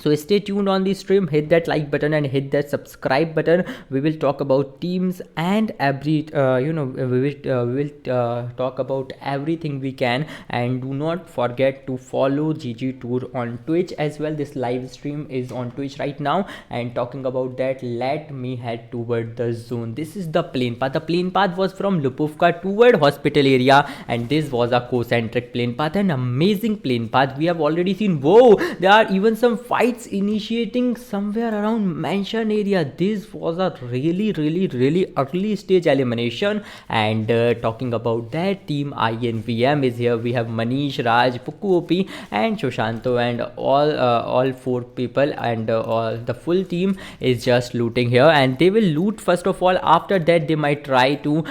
So stay tuned on the stream, hit that like button and hit that subscribe button. We will talk about teams and every we will talk about everything we can. And do not forget to follow GGtoor on Twitch as well. This live stream is on Twitch right now. And talking about that, let me head toward the zone. This is the plane path. The plane path was from Lupovka toward hospital area, and this was a concentric plane path, an amazing plane path. We have already seen, whoa, there are even some fights initiating somewhere around mansion area. This was a really early stage elimination. And talking about that, team INVM is here. We have Manish, Raj, Puku OP and Shoshanto, and all four people, and all the full team is just looting here. And they will loot first of all. After that, they might try to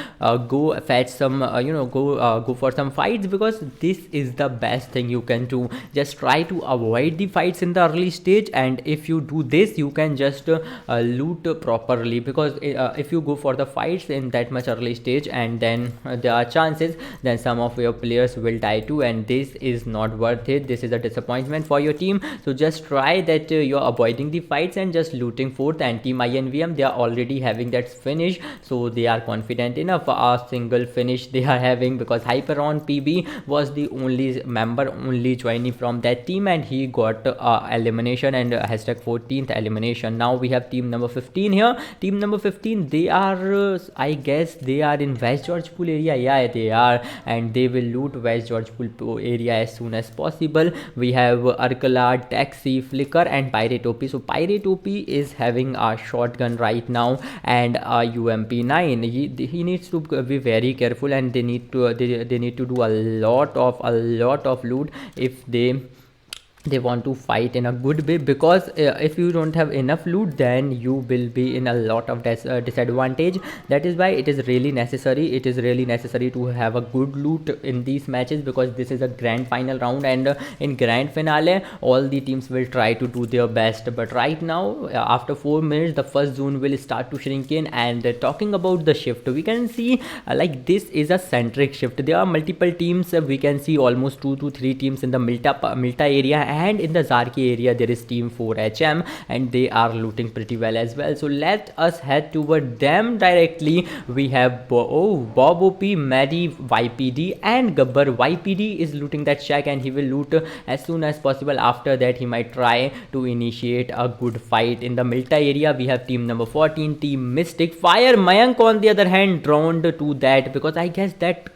go fetch some go for some fights, because this is the best thing you can do. Just try to avoid the fights in the early stage, and if you do this, you can just loot properly. Because if you go for the fights in that much early stage, and then there are chances then some of your players will die too, and this is not worth it. This is a disappointment for your team. So just try that you're avoiding the fights and just looting fourth. And team INVM, they are already having that finish, so they are confident enough. A single finish they are having, because Hyperon PB was the only member only joining from that team, and he got elimination and hashtag 14th elimination. Now we have team number 15 here. Team number 15, they are I guess they are in West George Pool area. Yeah, they are, and they will loot West George Pool area as soon as possible. We have Arkala, Taxi, Flicker and Pirate OP. So Pirate OP is having a shotgun right now and a UMP9. He needs to be very careful, and they need to do a lot of loot if they want to fight in a good way. Because if you don't have enough loot, then you will be in a lot of disadvantage. That is why it is really necessary to have a good loot in these matches, because this is a grand final round, and in grand finale all the teams will try to do their best. But right now, after 4 minutes, the first zone will start to shrink in. And talking about the shift, we can see like this is a centric shift. There are multiple teams. We can see almost 2 to 3 teams in the Milta area, and in the Zarki area there is team 4HM, and they are looting pretty well as well. So let us head toward them directly. We have Bob OP, Maddie, YPD and Gabbar. YPD is looting that shack, and he will loot as soon as possible. After that, he might try to initiate a good fight in the Milta area. We have team number 14, team Mystic. Fire Mayank on the other hand drowned to that, because I guess that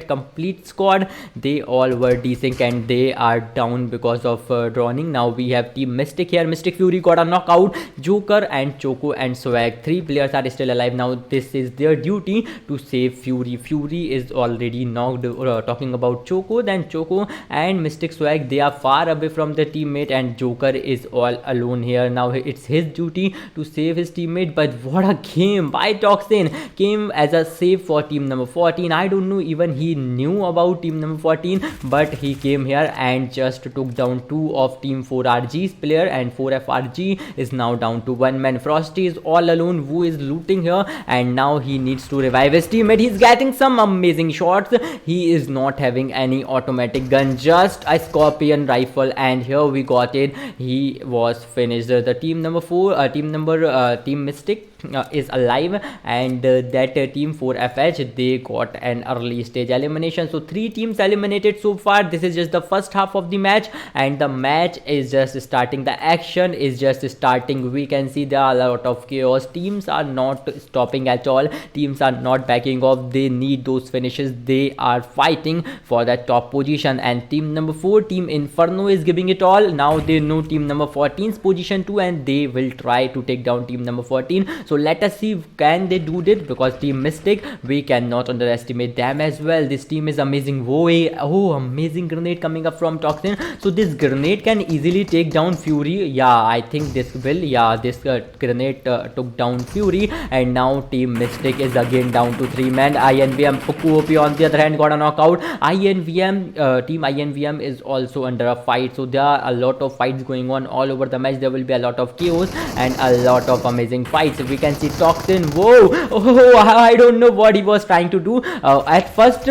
complete squad, they all were desync and they are down because of drowning. Now we have team Mystic here. Mystic Fury got a knockout. Joker and Choco and Swag, 3 players are still alive. Now this is their duty to save Fury. Fury is already knocked. Talking about Choco, then Choco and Mystic Swag, they are far away from their teammate, and Joker is all alone here. Now it's his duty to save his teammate. But what a game by Toxin. Came as a save for team number 14. I don't know even he knew about team number 14, but he came here and just took down 2 of team 4RG's player, and 4FRG is now down to 1 man. Frosty is all alone, who is looting here, and now he needs to revive his teammate. He's getting some amazing shots. He is not having any automatic gun, just a scorpion rifle, and here we got it. He was finished. The team number 4 team Mystic is alive, and that team 4FH, they got an early stage elimination. So 3 teams eliminated so far. This is just the first half of the match, and the match is just starting. The action is just starting. We can see there are a lot of chaos. Teams are not stopping at all. Teams are not backing off. They need those finishes. They are fighting for that top position, and team number 4, team Inferno, is giving it all. Now they know team number 14's position too, and they will try to take down team number 14. So let us see, can they do this? Because team Mystic, we cannot underestimate them as well. This team is amazing. Oh, amazing grenade coming up from Toxin. So this grenade can easily take down Fury. Yeah, I think this will. Yeah, this grenade took down Fury, and now team Mystic is again down to 3 men. INVM Puku OP on the other hand got a knockout. Team INVM is also under a fight. So there are a lot of fights going on all over the match. There will be a lot of chaos and a lot of amazing fights. We can see Toxin. Whoa, oh, I don't know what he was trying to do. At first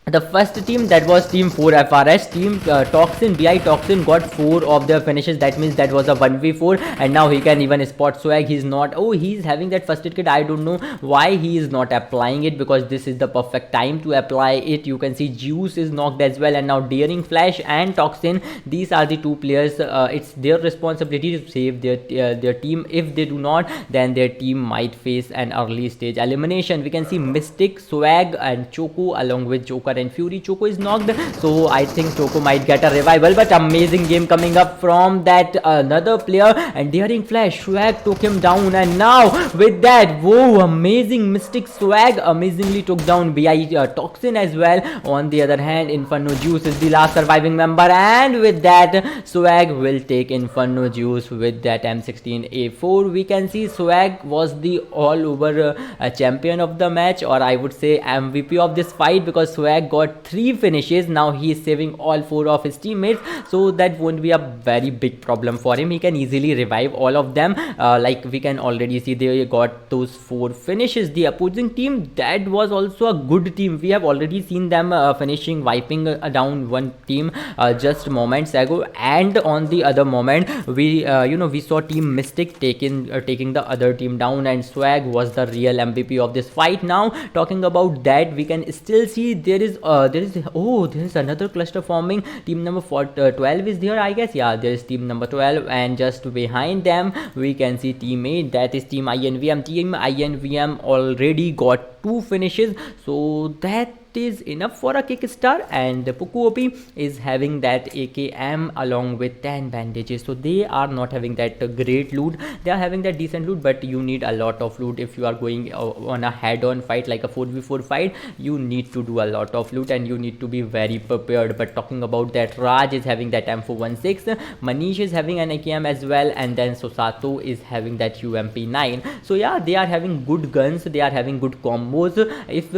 the first team, that was team 4 FRS team. Toxin, BI Toxin got 4 of their finishes. That means that was a 1v4, and now he can even spot swag. He's not, oh, he's having that first aid kit. I don't know why he is not applying it, because this is the perfect time to apply it. You can see Juice is knocked as well, and now Daring Flash and Toxin, these are the two players. It's their responsibility to save their team. If they do not, then their team might face an early stage elimination. We can see Mystic, Swag and Choco along with Joker and Fury. Choco is knocked, so I think Choco might get a revival, but amazing game coming up from that another player, and Daring Flash, Swag took him down, and now with that, whoa, amazing Mystic Swag amazingly took down BI Toxin as well. On the other hand, Inferno Juice is the last surviving member, and with that, Swag will take Inferno Juice with that M16A4. We can see Swag was the all over champion of the match, or I would say MVP of this fight, because Swag got 3 finishes. Now he is saving all 4 of his teammates, so that won't be a very big problem for him. He can easily revive all of them. Like we can already see, they got those 4 finishes. The opposing team, that was also a good team. We have already seen them finishing, wiping down one team just moments ago, and on the other moment, we we saw Team Mystic taking the other team down, and Swag was the real MVP of this fight. Now talking about that, we can still see there is another cluster forming. Team number 12 is there, I guess. Yeah, there is team number 12, and just behind them we can see team 8, that is team INVM. Team INVM already got 2 finishes, so that is enough for a kickstart. And Puku OP is having that AKM along with 10 bandages, so they are not having that great loot. They are having that decent loot, but you need a lot of loot if you are going on a head-on fight, like a 4v4 fight. You need to do a lot of loot, and you need to be very prepared. But talking about that, Raj is having that M416, Manish is having an AKM as well, and then Sosato is having that UMP9. So yeah, they are having good guns, they are having good combos. If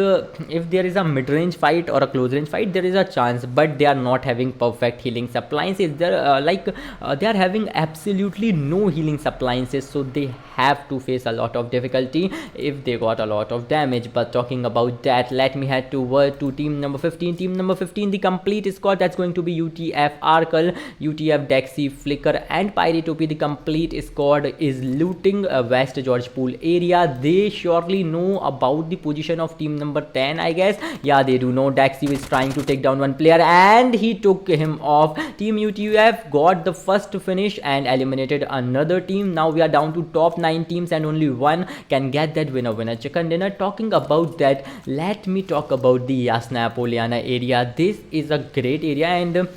there is a mid-range fight or a close-range fight, there is a chance, but they are not having perfect healing appliances. They are having absolutely no healing appliances, so they have to face a lot of difficulty if they got a lot of damage. But talking about that, let me head toward to team number 15. Team number 15, the complete squad, that's going to be UTF Arkle, UTF Dexy, Flicker and Pirate OP. The complete squad is looting West George Pool area. They surely know about the position of team number 10, I guess. Yeah, they do know. Dexy is trying to take down one player, and he took him off. Team UTF got the first finish and eliminated another team. Now we are down to top 9 teams, and only one can get that winner chicken dinner. Talking about that, let me talk about the Yasna Poliana area. This is a great area, and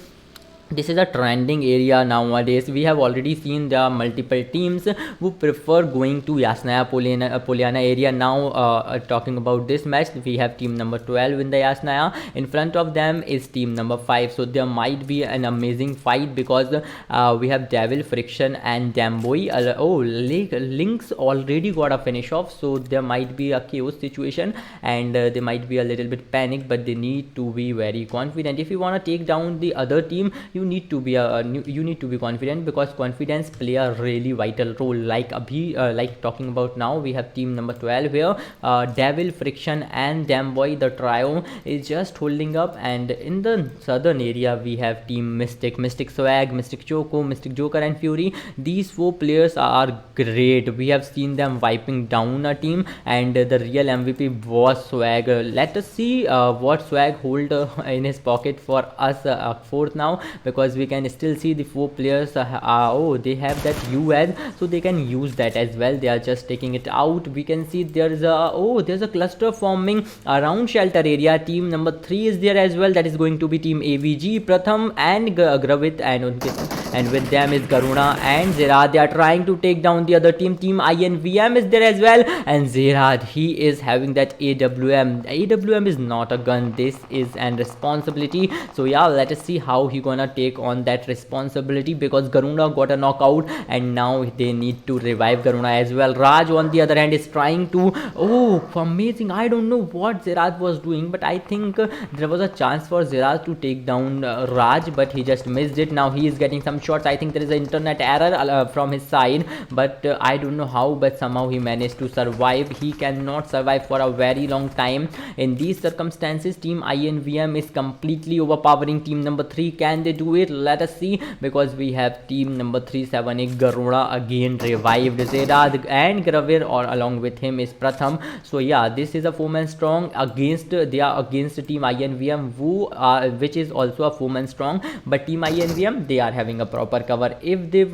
this is a trending area nowadays. We have already seen there are multiple teams who prefer going to Yasnaya Poliana area. Now talking about this match, we have team number 12 in the Yasnaya. In front of them is team number 5, so there might be an amazing fight, because we have Devil, Friction and Damboy. Lynx already got a finish off, so there might be a chaos situation, and they might be a little bit panicked, but they need to be very confident. If you want to take down the other team, you need to be confident, because confidence play a really vital role. Like talking about now, we have team number 12 here, Devil, Friction and Damboy. The trio is just holding up, and in the southern area we have team Mystic Swag, Mystic Choco, Mystic Joker and Fury. These 4 players are great. We have seen them wiping down a team, and the real MVP was Swag. Let us see what Swag hold in his pocket for us fourth now, because we can still see the 4 players they have that UL, so they can use that as well. They are just taking it out. We can see there's a cluster forming around shelter area. Team number 3 is there as well, that is going to be team AVG, Pratham and Gravit, and with them is Garuna and Zerad. They are trying to take down the other team. Team INVM is there as well, and Zerad, he is having that AWM is not a gun, this is an responsibility. So yeah, let us see how he gonna take on that responsibility, because Garuna got a knockout, and now they need to revive Garuna as well. Raj on the other hand is trying to, amazing. I don't know what Zerad was doing, but I think there was a chance for Zerad to take down Raj, but he just missed it. Now he is getting some some shots. I think there is an internet error from his side, but I don't know how, but somehow he managed to survive. He cannot survive for a very long time in these circumstances. Team INVM is completely overpowering team number 3. Can they do it? Let us see, because we have team number 378 Garuda again revived Zerad and Gravir, or along with him is Pratham. So yeah, this is a 4-man strong against, they are against team INVM, which is also a 4-man strong, but team INVM, they are having a proper cover. If they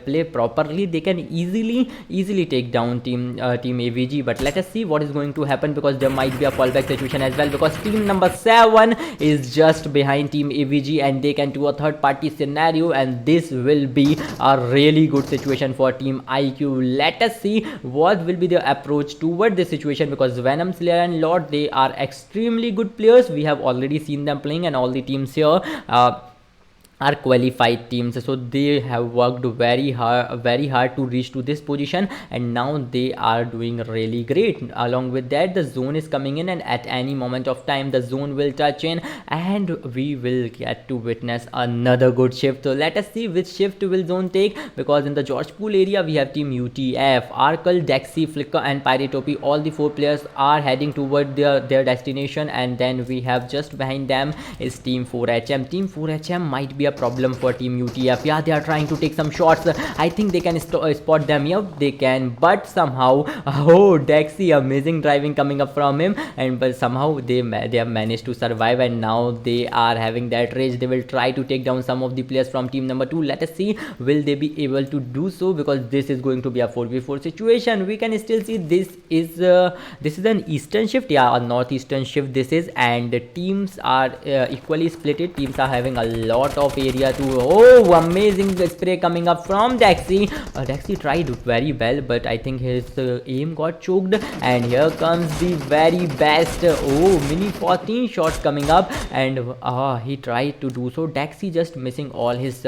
play properly, they can easily take down team AVG. But let us see what is going to happen, because there might be a fallback situation as well, because team number 7 is just behind team AVG and they can do a third party scenario, and this will be a really good situation for team IQ. Let us see what will be the approach toward this situation, because Venom Slayer and Lord, they are extremely good players. We have already seen them playing, and all the teams here are qualified teams, so they have worked very hard to reach to this position, and now they are doing really great. Along with that, the zone is coming in, and at any moment of time the zone will touch in, and we will get to witness another good shift. So let us see which shift will zone take, because in the George Pool area we have team UTF, Arkle, Dexy, Flicker and Pyretopy. All the 4 players are heading toward their destination, and then we have just behind them is team 4HM. Team 4HM might be a problem for team UTF. Yeah, they are trying to take some shots. I think they can spot them. Yeah, they can, but somehow, oh, Dexy, amazing driving coming up from him, and but somehow they have managed to survive, and now they are having that rage. They will try to take down some of the players from team number 2. Let us see, will they be able to do so, because this is going to be a 4v4 situation. We can still see this is an eastern shift, yeah, a northeastern shift this is, and the teams are equally splitted. Teams are having a lot of area to, oh, amazing spray coming up from Dexy. Dexy tried very well, but I think his aim got choked, and here comes the very best, oh, mini 14 shots coming up, and he tried to do so. Dexy just missing all his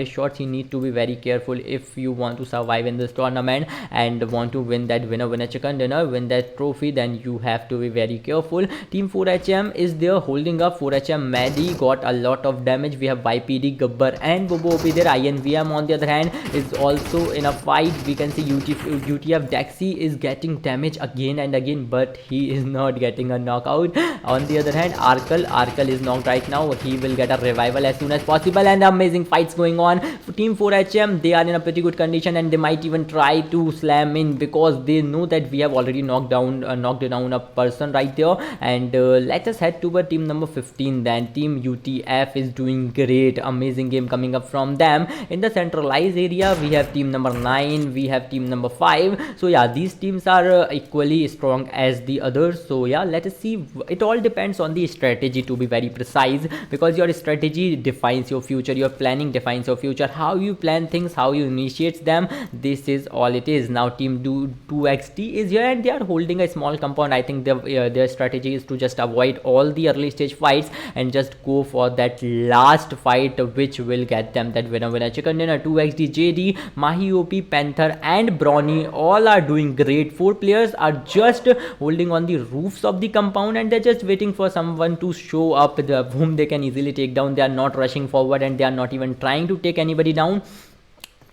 shots. He need to be very careful if you want to survive in this tournament and want to win that winner chicken dinner, win that trophy, then you have to be very careful. Team 4HM is there holding up. 4HM Maddie got a lot of damage. We have YPD, Gabbar and Bobo OP there. INVM on the other hand is also in a fight. We can see UTF Dexy is getting damage again and again, but he is not getting a knockout. On the other hand, Arkle is knocked right now. He will get a revival as soon as possible, and amazing fights going on. For Team 4HM, they are in a pretty good condition, and they might even try to slam in, because they know that we have already knocked down a person right there. And let us head toward team number 15 then. Team UTF is doing great. Amazing game coming up from them. In the centralized area, we have team number 9, we have team number 5. So yeah, these teams are equally strong as the others. So yeah, let us see. It all depends on the strategy, to be very precise, because your strategy defines your future, your planning defines your future. How you plan things, how you initiate them, this is all it is. Now team 2XT is here, and they are holding a small compound. I think their strategy is to just avoid all the early stage fights and just go for that last fight, which will get them that winner chicken dinner. 2XD, JD, Mahi OP, Panther and Brawny all are doing great. 4 players are just holding on the roofs of the compound, and they're just waiting for someone to show up whom they can easily take down. They are not rushing forward, and they are not even trying to take anybody down.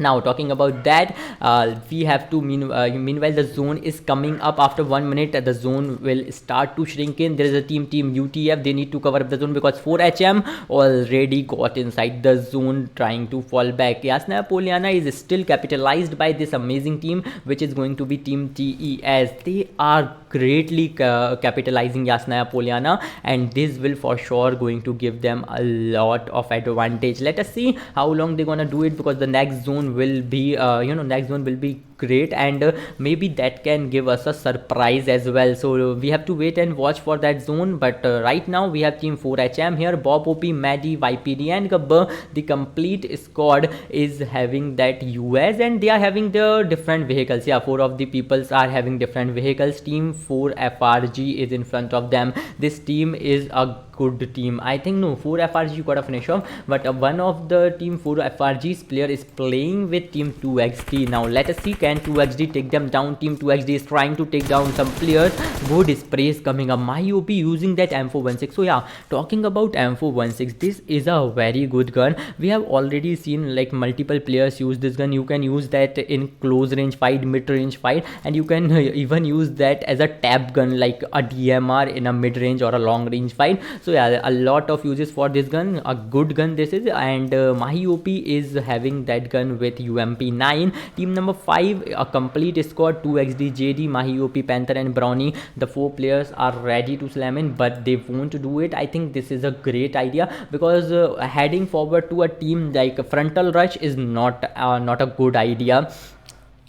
Now talking about that, we have to meanwhile the zone is coming up. After 1 minute, the zone will start to shrink in. There is a team UTF. They need to cover up the zone, because 4HM already got inside the zone trying to fall back. Yasna Poliana is still capitalized by this amazing team, which is going to be team TES. They are greatly capitalizing Yasna Poliana, and this will for sure going to give them a lot of advantage. Let us see how long they're gonna do it, because the next zone will be great, and maybe that can give us a surprise as well. So we have to wait and watch for that zone. But right now we have team 4HM here. Bob OP, Maddie, YPD and Gabbar. The complete squad is having that US, and they are having the different vehicles. Yeah, 4 of the peoples are having different vehicles. Team 4 FRG is in front of them. This team is a good team. I think no, 4 FRG got a finish off, but one of the team 4 FRG's player is playing with team 2XD. Now let us see, can 2XD take them down? Team 2XD is trying to take down some players. Good sprays coming up. My OP using that M416. So yeah, talking about M416, this is a very good gun. We have already seen like multiple players use this gun. You can use that in close range fight, mid range fight, and you can even use that as a tap gun, like a DMR in a mid range or a long range fight. So yeah, a lot of uses for this gun. A good gun this is, and Mahi OP is having that gun with UMP9. Team number 5, a complete squad: 2XD, JD, Mahi OP, Panther and Brownie. The 4 players are ready to slam in, but they won't do it. I think this is a great idea, because heading forward to a team like frontal rush is not a good idea.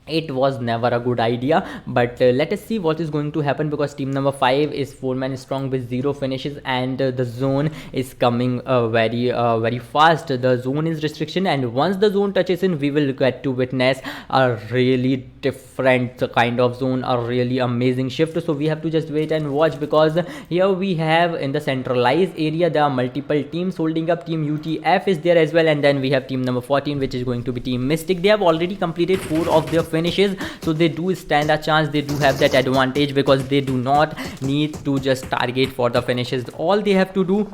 It was never a good idea, but let us see what is going to happen, because team number 5 is 4-man strong with 0 finishes, and the zone is coming very fast. The zone is restriction, and once the zone touches in, we will get to witness a really different kind of zone, a really amazing shift. So we have to just wait and watch, because here we have in the centralized area there are multiple teams holding up. Team UTF is there as well, and then we have team number 14, which is going to be team Mystic. They have already completed 4 of their finishes, so they do stand a chance. They do have that advantage, because they do not need to just target for the finishes. All they have to do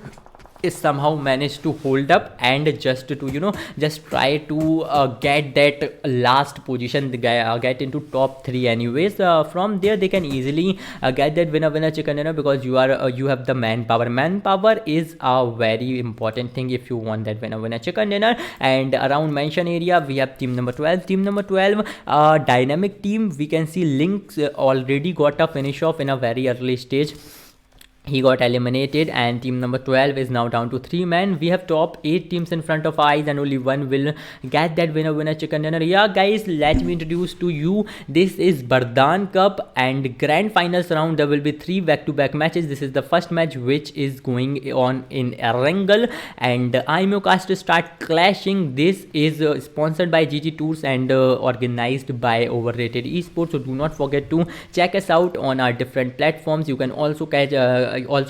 is somehow manage to hold up and just to just try to get that last position, get into top 3 anyways. From there they can easily get that winner chicken dinner, because you have the manpower is a very important thing if you want that winner chicken dinner. And around mention area we have team number 12. Dynamic team. We can see Lynx already got a finish off in a very early stage. He got eliminated, and team number 12 is now down to 3 men. We have top 8 teams in front of our eyes, and only one will get that winner chicken dinner. Yeah guys, let me introduce to you, this is Bardan Cup and grand finals round. There will be 3 back-to-back matches. This is the first match which is going on in Erangel, and IMO cast start clashing. This is sponsored by GGtoors and organized by Overrated Esports. So do not forget to check us out on our different platforms. You can also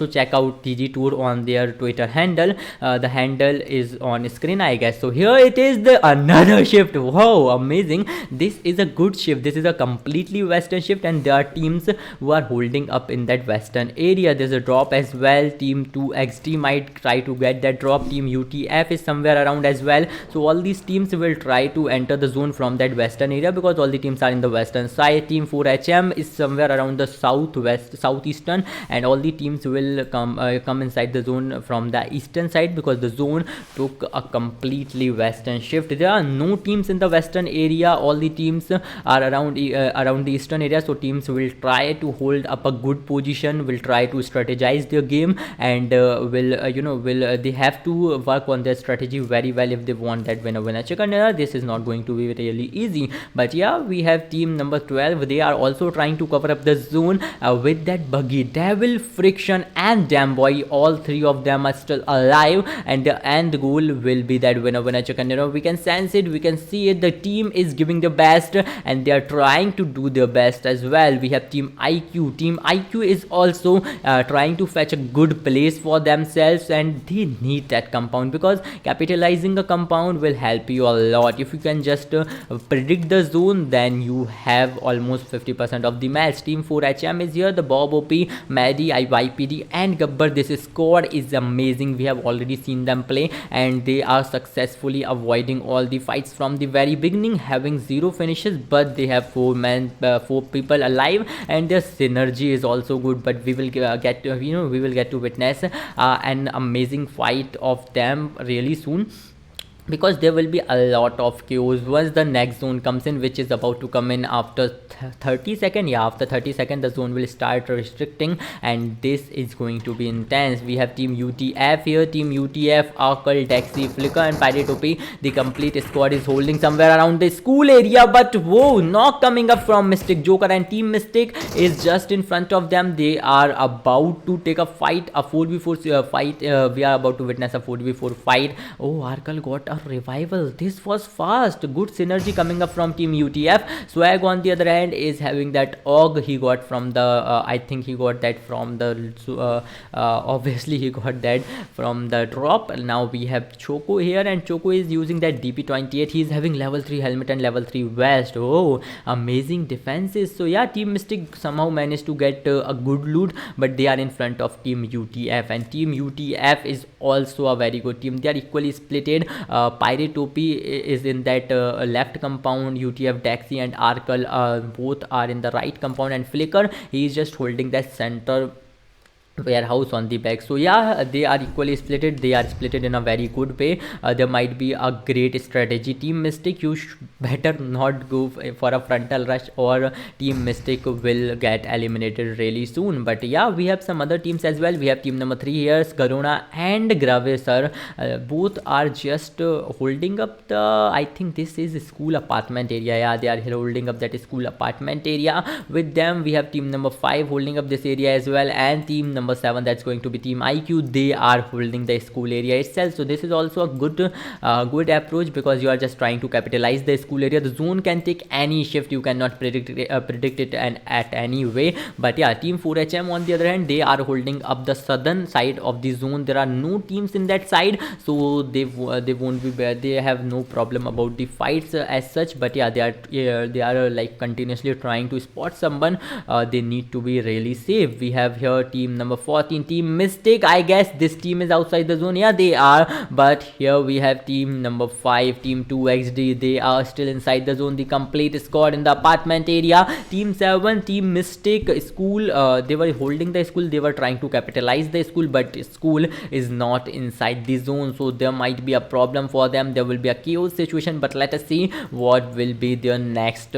check out GGtoor on their Twitter handle. The handle is on screen, I guess. So here it is, the another shift. Wow, amazing. This is a good shift. This is a completely western shift, and there are teams who are holding up in that western area. There's a drop as well. Team 2XD might try to get that drop. Team UTF is somewhere around as well. So all these teams will try to enter the zone from that western area, because all the teams are in the western side. Team 4HM is somewhere around the southeastern, and all the teams will come inside the zone from the eastern side, because the zone took a completely western shift. There are no teams in the western area. All the teams are around the eastern area, so teams will try to hold up a good position, will try to strategize their game, and they have to work on their strategy very well if they want that winner chicken dinner. This is not going to be really easy, but yeah, we have team number 12. They are also trying to cover up the zone with that buggy, devil, friction and damn boy. All 3 of them are still alive, and the end goal will be that winner chicken dinner. We can sense it, we can see it. The team is giving the best, and they are trying to do their best as well. We have team IQ. Team IQ is also trying to fetch a good place for themselves, and they need that compound, because capitalizing a compound will help you a lot. If you can just predict the zone, then you have almost 50% of the match. Team 4HM is here. The Bob OP, Maddie, YPD and Gabbar. This squad is amazing. We have already seen them play, and they are successfully avoiding all the fights from the very beginning, having 0 finishes, but they have 4 people alive, and their synergy is also good. But we will get to witness an amazing fight of them really soon, because there will be a lot of queues once the next zone comes in, which is about to come in after 30 seconds. Yeah, after 30 seconds the zone will start restricting, and this is going to be intense. We have team UTF here. Team UTF, Arkle, Dexy, Flicker and Pirate OP. The complete squad is holding somewhere around the school area, but whoa, knock coming up from Mystic Joker, and team Mystic is just in front of them. They are about to take a fight, a 4v4 fight. We are about to witness a 4v4 fight. Oh, Arkle got a a revival. This was fast. Good synergy coming up from team UTF. Swag on the other hand is having that Og he got from the I think he got that from the obviously he got that from the drop. Now we have Choco here, and Choco is using that DP28. He is having level 3 helmet and level 3 vest. Oh, amazing defenses. So yeah, team Mystic somehow managed to get a good loot, but they are in front of team UTF, and team UTF is also a very good team. They are equally splitted. Pirate Topi is in that left compound. UTF Daxi and Arkal both are in the right compound, and Flicker, he is just holding that center warehouse on the back. So yeah, they are equally splitted. They are splitted in a very good way. There might be a great strategy. Team Mystic, you better not go for a frontal rush, or team Mystic will get eliminated really soon. But yeah, we have some other teams as well. We have team number 3 here, Garona and Gravesar. Both are just holding up the, I think this is school apartment area. Yeah, they are holding up that school apartment area. With them we have team number 5 holding up this area as well, and team number 7, that's going to be team IQ. They are holding the school area itself. So this is also a good approach, because you are just trying to capitalize the school area. The zone can take any shift, you cannot predict it and at any way. But yeah, team 4HM on the other hand, they are holding up the southern side of the zone. There are no teams in that side, so they won't be bad. They have no problem about the fights as such. But yeah, they are like continuously trying to spot someone. They need to be really safe. We have here team number 14, team Mystic. I guess this team is outside the zone. Yeah, they are. But here we have team number 5, team 2XD. They are still inside the zone. The complete squad in the apartment area. Team 7, team Mystic, school, they were holding the school. They were trying to capitalize the school, but school is not inside the zone, so there might be a problem for them. There will be a chaos situation, but let us see what will be their next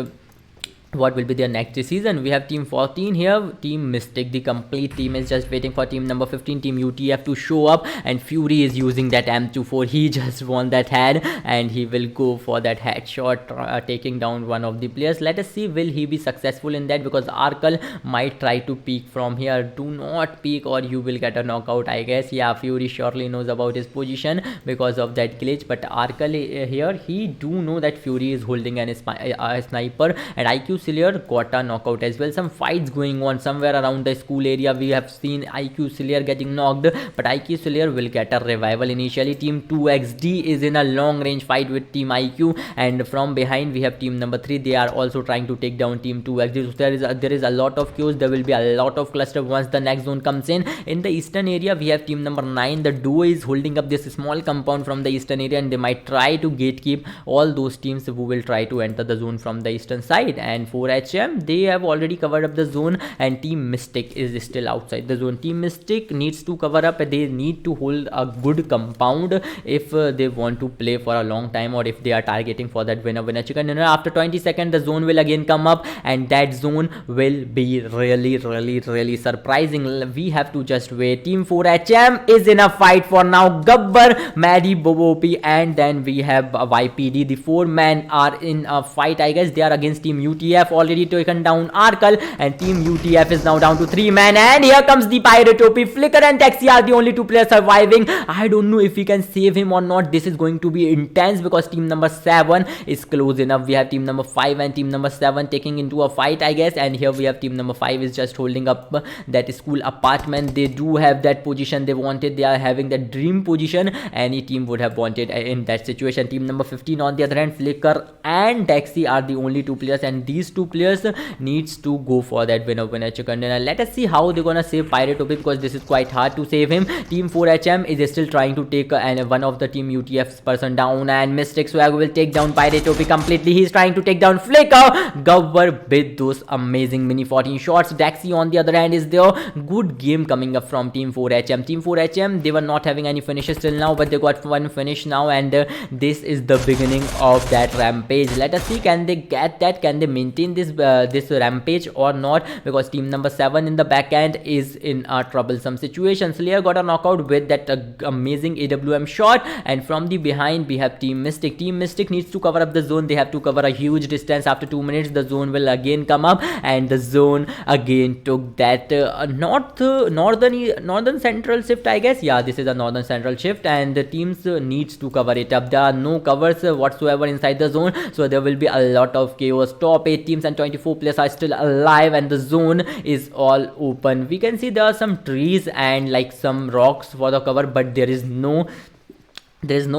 decision. We have team 14 here, team Mystic. The complete team is just waiting for team number 15, team UTF, to show up, and Fury is using that M24. He just won that head, and he will go for that headshot, taking down one of the players. Let us see, will he be successful in that, because Arkal might try to peek from here. Do not peek or you will get a knockout, I guess. Yeah, Fury surely knows about his position because of that glitch, but Arkal here, he do know that Fury is holding a sniper, and IQ Cillier got a knockout as well. Some fights going on somewhere around the school area. We have seen IQ Cillier getting knocked, but IQ Cillier will get a revival initially. Team 2XD is in a long range fight with team IQ, and from behind we have team number 3. They are also trying to take down team 2XD. So there is a lot of chaos. There will be a lot of cluster once the next zone comes in. In the eastern area we have team number 9. The duo is holding up this small compound from the eastern area, and they might try to gatekeep all those teams who will try to enter the zone from the eastern side. And 4HM, they have already covered up the zone, and team Mystic is still outside the zone. Team Mystic needs to cover up. They need to hold a good compound if they want to play for a long time, or if they are targeting for that winner chicken dinner. After 20 seconds the zone will again come up, and that zone will be really surprising. We have to just wait. Team 4HM is in a fight for now. Gabbar, Maddie, Bobopi, and then we have YPD. The 4 men are in a fight. I guess they are against team UTF, already taken down Arkal, and team UTF is now down to 3 men. And here comes the Pirate Topi. Flicker and Taxi are the only 2 players surviving. I don't know if we can save him or not. This is going to be intense, because team number 7 is close enough. We have team number 5 and team number 7 taking into a fight, I guess. And here we have team number 5 is just holding up that school apartment. They do have that position they wanted. They are having that dream position any team would have wanted in that situation. Team number 15 on the other hand, Flicker and Taxi are the only 2 players, and these 2 players needs to go for that winner chicken dinner. Let us see how they're gonna save Pirate Topi, because this is quite hard to save him. Team 4HM is still trying to take one of the team UTF's person down, and Mystic Swag will take down Pirate Topi completely. He's trying to take down Flicker. Gubber with those amazing mini 14 shots. Daxi on the other hand is there. Good game coming up from team 4HM. Team 4HM, they were not having any finishes till now, but they got one finish now, and this is the beginning of that rampage. Let us see, can they get that? Can they maintain maintain this rampage or not, because team number 7 in the back end is in a troublesome situation. Slayer got a knockout with that amazing AWM shot, and from the behind we have Team Mystic. Team Mystic needs to cover up the zone. They have to cover a huge distance. After 2 minutes the zone will again come up, and the zone again took that northern central shift, I guess. Yeah, this is a northern central shift, and the teams needs to cover it up. There are no covers whatsoever inside the zone, so there will be a lot of chaos. Top 8 teams and 24 players are still alive, and the zone is all open. We can see there are some trees and like some rocks for the cover, but there is no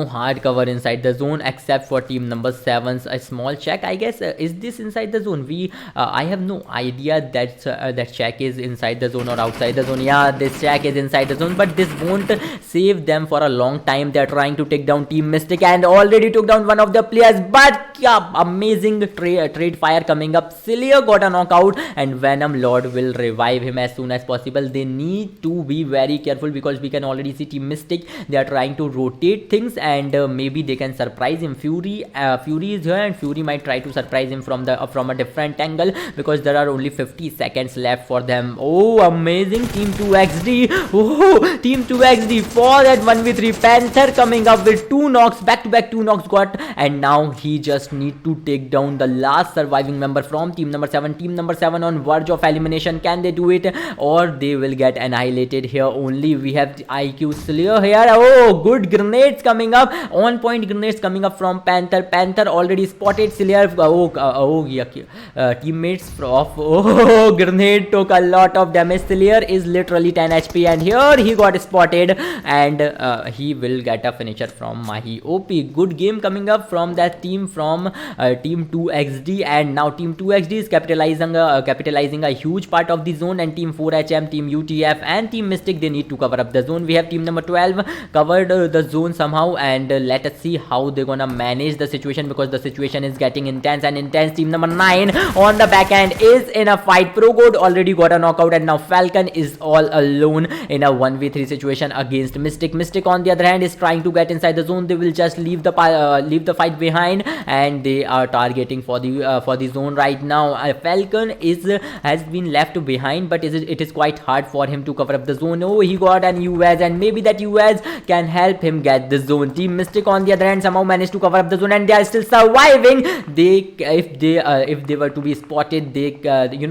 hard cover inside the zone except for team number 7's a small check, I guess. Is this inside the zone? I have no idea that that check is inside the zone or outside the zone. Yeah, this check is inside the zone, but this won't save them for a long time. They're trying to take down Team Mystic and already took down one of the players, but yeah, amazing trade fire coming up. Slayer got a knockout, and Venom Lord will revive him as soon as possible. They need to be very careful because we can already see Team Mystic, they are trying to rotate things, and maybe they can surprise him. Fury is here, and Fury might try to surprise him from a different angle, because there are only 50 seconds left for them. Oh, amazing Team 2XD. Oh, Team 2XD for that 1v3. Panther coming up with 2 knocks, back-to-back 2 knocks got, and now he just need to take down the last surviving member from team number 7. Team number 7 on verge of elimination. Can they do it, or they will get annihilated here? Only we have the IQ Slayer here. Oh, good grenades coming up, on point grenades coming up from Panther. Panther already spotted Slayer. Teammates of grenade took a lot of damage. Slayer is literally 10 HP, and here he got spotted, and he will get a finisher from Mahi OP. Good game coming up from that team, from team 2XD, and now team 2XD is capitalizing a huge part of the zone, and team 4HM, team UTF, and team Mystic, they need to cover up the zone. We have team number 12 covered the zone somehow, and let us see how they're gonna manage the situation, because the situation is getting intense and intense. Team number 9 on the back end is in a fight. ProGod already got a knockout, and now Falcon is all alone in a 1v3 situation against Mystic. Mystic on the other hand is trying to get inside the zone. They will just leave the fight behind, and they are targeting for the zone right now. Falcon has been left behind, but it is quite hard for him to cover up the zone. Oh, he got an UAS, and maybe that UAS can help him get the zone. Team Mystic on the other hand somehow managed to cover up the zone, and they are still surviving. If they were to be spotted,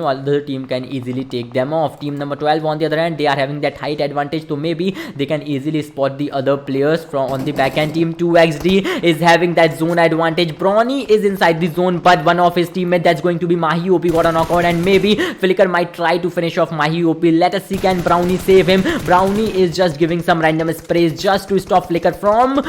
other team can easily take them off. Team number 12 on the other hand, they are having that height advantage, so maybe they can easily spot the other players from on the back end. Team 2XD is having that zone advantage. Brawny is inside the zone, but one of his teammates, that's going to be Mahi OP, got a knockout, and maybe Flicker might try to finish off Mahi OP. Let us see, can Brownie save him? Brownie is just giving some random sprays just to stop Flicker from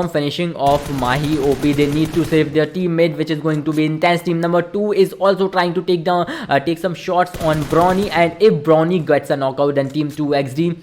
finishing off Mahi OP. They need to save their teammate, which is going to be intense. Team number 2 is also trying to take some shots on Brawny, and if Brawny gets a knockout, then Team 2XD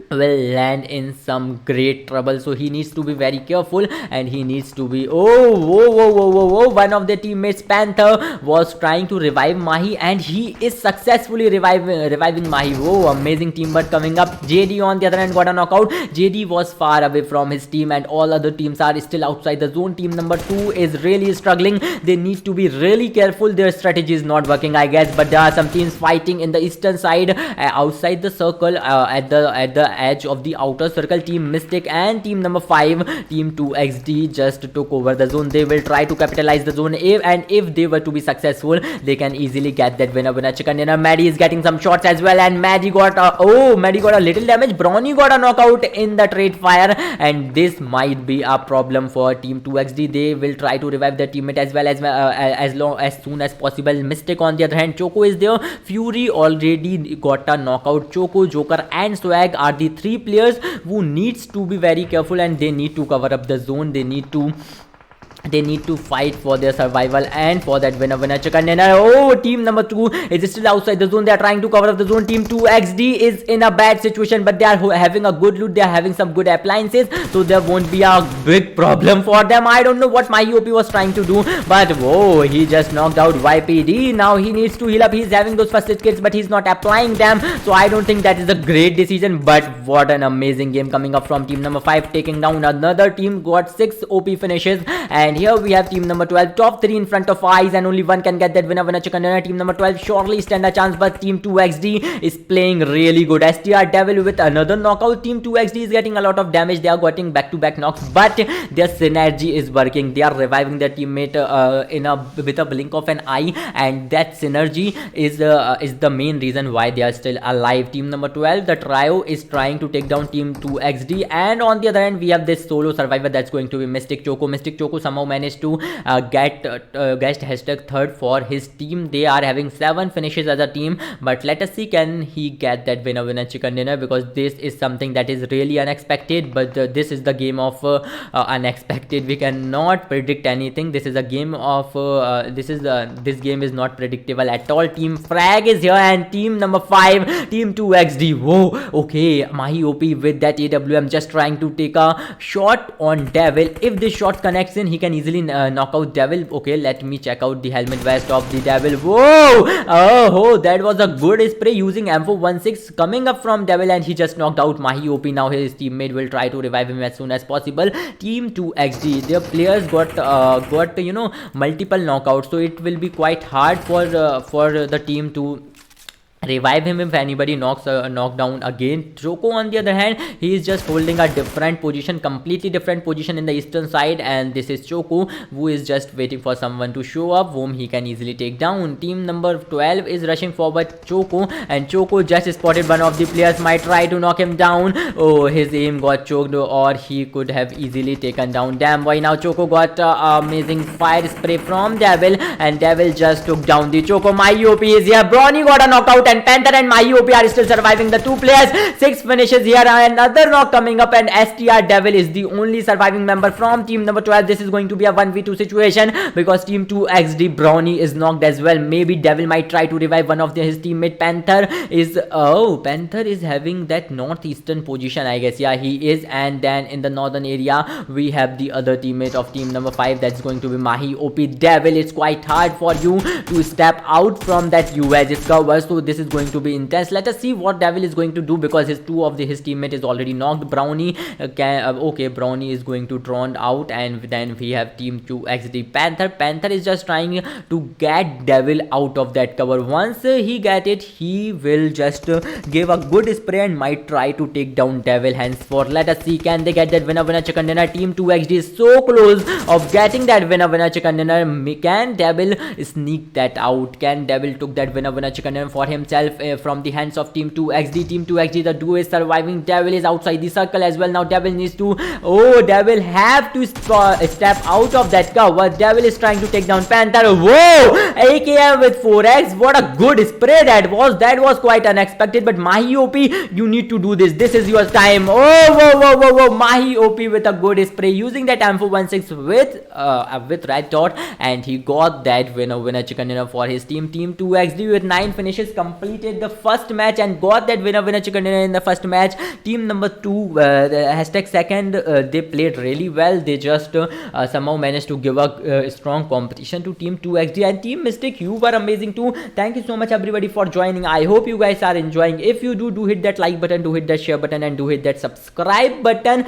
will land in some great trouble. So he needs to be very careful, and he needs to be one of the teammates, Panther, was trying to revive Mahi, and he is successfully reviving Mahi. Oh, amazing teamwork coming up. JD on the other hand got a knockout. JD was far away from his team, and all other teams are still outside the zone. Team number 2 is really struggling. They need to be really careful. Their strategy is not working, I guess, but there are some teams fighting in the eastern side, outside the circle, at the edge of the outer circle. Team Mystic and team number 5, Team 2XD, just took over the zone. They will try to capitalize the zone, if they were to be successful, they can easily get that winner chicken dinner. Maddie is getting some shots as well, and Maddie got a little damage. Brawny got a knockout in the trade fire, and this might be a problem for Team 2XD. They will try to revive their teammate as well as soon as possible. Mystic on the other hand, Choco is there. Fury already got a knockout. Choco, Joker, and Swag are the 3 players who needs to be very careful, and they need to cover up the zone. They need to fight for their survival and for that winner chicken dinner. Oh, team number 2 is still outside the zone. They are trying to cover up the zone. Team 2XD is in a bad situation, but they are having a good loot. They are having some good appliances, so there won't be a big problem for them. I don't know what my OP was trying to do, but whoa, he just knocked out YPD. Now he needs to heal up. He's having those first aid kits, but he's not applying them, so I don't think that is a great decision. But what an amazing game coming up from team number 5, taking down another team. Got 6 OP finishes, and and here we have team number 12, top 3 in front of eyes, and only one can get that winner chicken dinner. Team number 12 surely stand a chance, but team 2XD is playing really good. STR Devil with another knockout. Team 2XD is getting a lot of damage. They are getting back-to-back knocks, but their synergy is working. They are reviving their teammate with a blink of an eye, and that synergy is the main reason why they are still alive. Team number 12, the trio, is trying to take down team 2XD, and on the other hand we have this solo survivor that's going to be Mystic Choco. Mystic Choco somehow managed to get hashtag third for his team. They are having 7 finishes as a team, but let us see, can he get that winner chicken dinner, because this is something that is really unexpected. But this is the game of unexpected. We cannot predict anything. This is a game of this game is not predictable at all. Team Frag is here, and team number 5, team 2XD. Whoa, okay, Mahi OP with that AWM just trying to take a shot on Devil. If this shot connects in, he can easily knock out Devil. Okay, let me check out the helmet vest of the Devil. Whoa, oh, that was a good spray using M416 coming up from Devil, and he just knocked out Mahi OP. Now his teammate will try to revive him as soon as possible. Team 2XD, their players got multiple knockouts, so it will be quite hard for the team to revive him if anybody knock down again. Choco on the other hand, he is just holding a different position, completely different position in the eastern side, and this is Choco who is just waiting for someone to show up whom he can easily take down. Team number 12 is rushing forward Choco, and Choco just spotted one of the players, might try to knock him down. Oh, his aim got choked, or he could have easily taken down. Damn boy, now Choco got amazing fire spray from Devil, and Devil just took down the Choco. My OP is here. Brawny got a knockout, and Panther and Mahi OP are still surviving. The 2 players, 6 finishes here, another knock coming up, and STR Devil is the only surviving member from team number 12. This is going to be a 1v2 situation, because team 2XD Brawny is knocked as well. Maybe Devil might try to revive one of his teammate. Panther is having that northeastern position, I guess. Yeah, he is. And then in the northern area we have the other teammate of team number 5, that's going to be Mahi OP. Devil, it's quite hard for you to step out from that UAS cover, so this is going to be intense. Let us see what Devil is going to do, because his teammate is already knocked. Brawny Brawny is going to drawn out, and then we have team 2XD. Panther is just trying to get Devil out of that cover. Once he get it, he will just give a good spray and might try to take down Devil henceforth. Let us see, can they get that winner chicken dinner? Team 2XD is so close of getting that winner chicken dinner. Can Devil sneak that out? Can Devil took that winner chicken dinner for himself from the hands of team 2XD? Team 2XD, the duo is surviving. Devil is outside the circle as well. Now Devil needs to Devil have to step out of that cover. Devil is trying to take down Panther. Whoa, AKM with 4x. What a good spray that was quite unexpected. But Mahi OP, you need to do this. This is your time. Whoa, Mahi OP with a good spray using that M416 with red dot, and he got that winner chicken dinner for his team. Team 2XD with 9 finishes completed the first match and got that winner chicken dinner in the first match. Team number 2 hashtag second, they played really well. They just somehow managed to give a strong competition to team 2XD. And team Mystic, you were amazing too. Thank you so much everybody for joining. I hope you guys are enjoying. If you do hit that like button, do hit that share button, and do hit that subscribe button.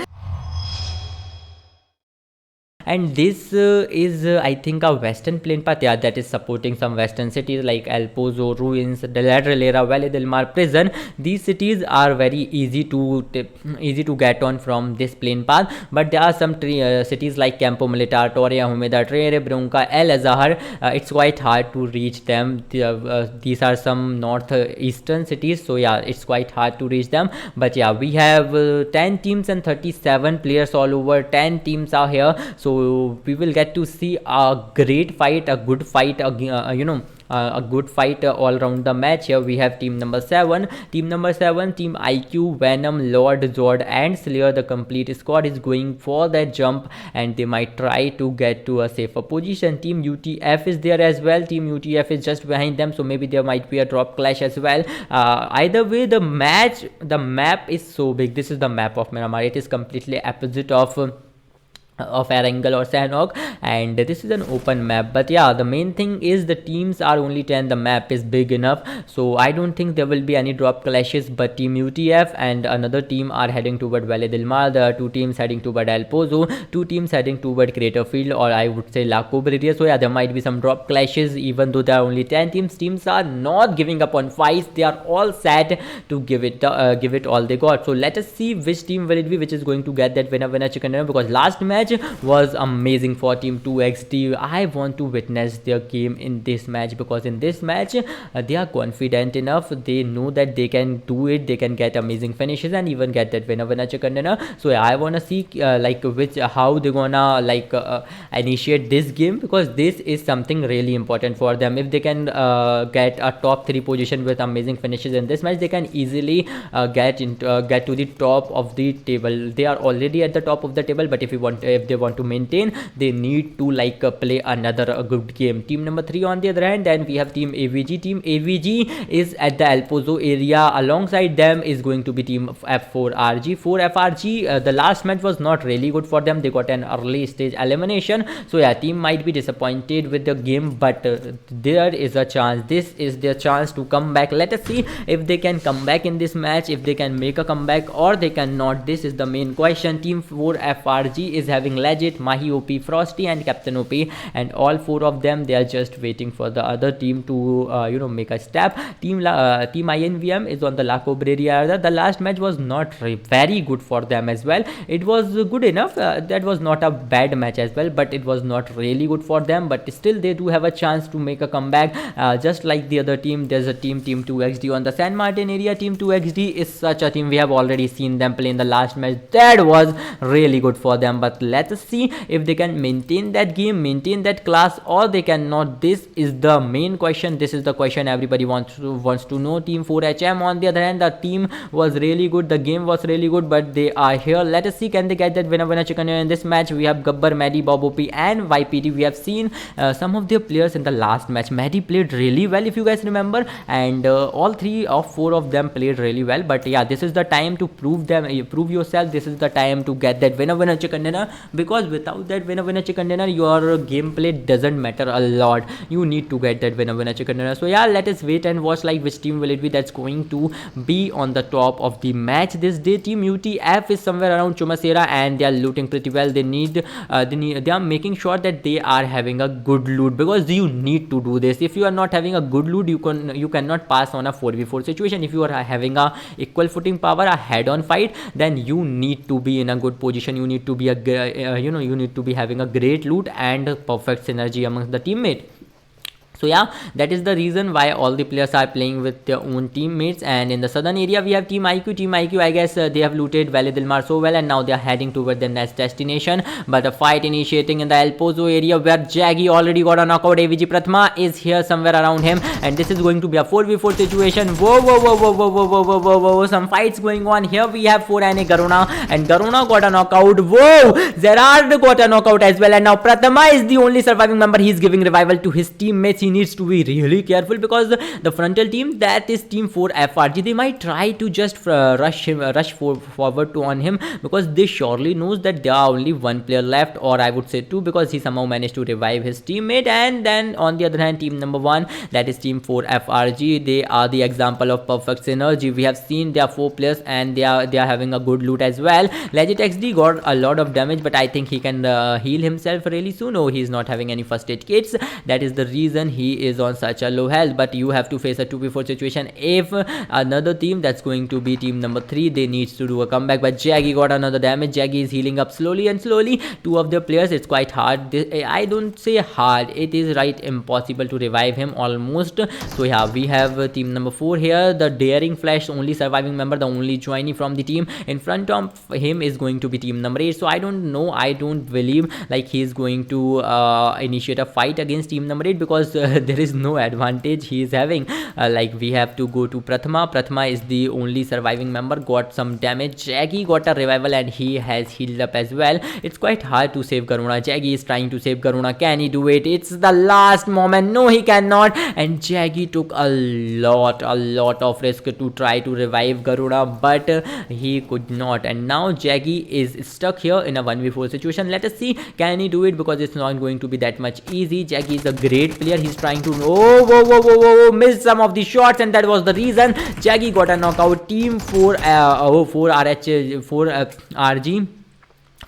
And this is I think a western plain path, yeah, that is supporting some western cities like El Pozo, Ruins, La Relera, Valle del Mar, Prison. These cities are very easy to get on from this plain path, but there are some cities like Campo Militar, Torre Humeda, Trere Brunca, El Azahar. It's quite hard to reach them. These are some northeastern cities, so yeah, it's quite hard to reach them. But yeah, we have 10 teams and 37 players all over. 10 teams are here, so we will get to see a great fight, a good fight, a good fight all around the match. Here we have team number 7, team IQ, Venom, Lord, Zord and Slayer. The complete squad is going for that jump, and they might try to get to a safer position. Team UTF is there as well. Team UTF is just behind them, so maybe there might be a drop clash as well. Either way, the map is so big. This is the map of Miramar. It is completely opposite of of Erangel or Sihanouk, and this is an open map. But yeah, the main thing is the teams are only 10, the map is big enough, so I don't think there will be any drop clashes. But team UTF and another team are heading toward Valle del Mar, the two teams heading toward El Pozo, two teams heading toward Crater Field, or I would say La Cobreria. So yeah, there might be some drop clashes even though there are only 10 teams. Teams are not giving up on fights, they are all set to give it all they got. So let us see which team will it be which is going to get that winner chicken dinner, because last match was amazing for team 2XT. I want to witness their game in this match, because in this match they are confident enough, they know that they can do it, they can get amazing finishes and even get that winner chicken dinner. So yeah, I want to see like how they gonna like initiate this game, because this is something really important for them. If they can get a top 3 position with amazing finishes in this match, they can easily get to the top of the table. They are already at the top of the table, but if they want to maintain, they need to like play another good game. Team number 3 on the other hand, then we have team AVG. Team AVG is at the El Pozo area. Alongside them is going to be team F4RG. 4FRG, the last match was not really good for them, they got an early stage elimination. So yeah, team might be disappointed with the game, but there is a chance, this is their chance to come back. Let us see if they can come back in this match, if they can make a comeback or they cannot. This is the main question. Team 4FRG is having Legit, Mahi OP, Frosty and Captain OP, and all 4 of them, they are just waiting for the other team to make a step. Team INVM is on the La Cobreria. The last match was not very good for them as well. It was good enough, that was not a bad match as well, but it was not really good for them. But still they do have a chance to make a comeback, just like the other team. There's a team 2XD on the San Martin area. Team 2XD is such a team, we have already seen them play in the last match, that was really good for them. But let us see if they can maintain that game, maintain that class, or they cannot. This is the main question, this is the question everybody wants to know. Team 4HM on the other hand, the team was really good, the game was really good, but they are here. Let us see, can they get that winner chicken dinner in this match. We have Gabbar, Maddie, Bob OP and YPD. We have seen some of their players in the last match. Maddie played really well, if you guys remember, and all 3 or 4 of them played really well. But yeah, this is the time to prove yourself, this is the time to get that winner chicken dinner, because without that winner chicken dinner, your gameplay doesn't matter a lot. You need to get that winner chicken dinner. So yeah, let us wait and watch like which team will it be that's going to be on the top of the match this day. Team UTF is somewhere around Chumasera and they are looting pretty well. They are making sure that they are having a good loot, because you need to do this. If you are not having a good loot, you cannot pass on a 4v4 situation. If you are having a equal footing power, a head-on fight, then you need to be in a good position. You need to be you need to be having a great loot and perfect synergy amongst the teammate. So yeah, that is the reason why all the players are playing with their own teammates. And in the southern area, we have Team IQ. Team IQ, I guess they have looted Valle del Mar so well, and now they are heading toward their next destination. But a fight initiating in the El Pozo area, where Jaggy already got a knockout. AVG Prathama is here somewhere around him, and this is going to be a 4v4 situation. Whoa, some fights going on here. We have 4NA Garuna, and Garuna got a knockout. Whoa, Gerard got a knockout as well, and now Prathama is the only surviving member. He's giving revival to his teammates. He needs to be really careful, because the frontal team, that is team 4FRG, they might try to just rush forward on him, because they surely knows that there are only 1 player left, or I would say 2, because he somehow managed to revive his teammate. And then on the other hand, team number 1, that is team 4FRG, they are the example of perfect synergy. We have seen there are 4 players and they are having a good loot as well. Legit XD got a lot of damage, but I think he can heal himself really soon. Oh, he's not having any first aid kits, that is the reason he is on such a low health. But you have to face a 2v4 situation. If another team, that's going to be team number 3, they needs to do a comeback. But Jaggy got another damage. Jaggy is healing up slowly and slowly. 2 of their players, it's quite hard. I don't say hard, it is right impossible to revive him almost. So yeah, we have team number 4 here, the Daring Flash, only surviving member, the only joinee from the team. In front of him is going to be team number 8. So I don't know, I don't believe like he is going to initiate a fight against team number 8, because there is no advantage he is having. Like we have to go to Prathama is the only surviving member, got some damage. Jaggy got a revival and he has healed up as well. It's quite hard to save Garuna. Jaggy is trying to save Garuna. Can he do it? It's the last moment. No, he cannot. And Jaggy took a lot of risk to try to revive Garuna, but he could not. And now Jaggy is stuck here in a 1v4 situation. Let us see, can he do it? Because it's not going to be that much easy. Jaggy is a great player. He's trying to missed some of the shots, and that was the reason Jaggy got a knockout. Team 4 RG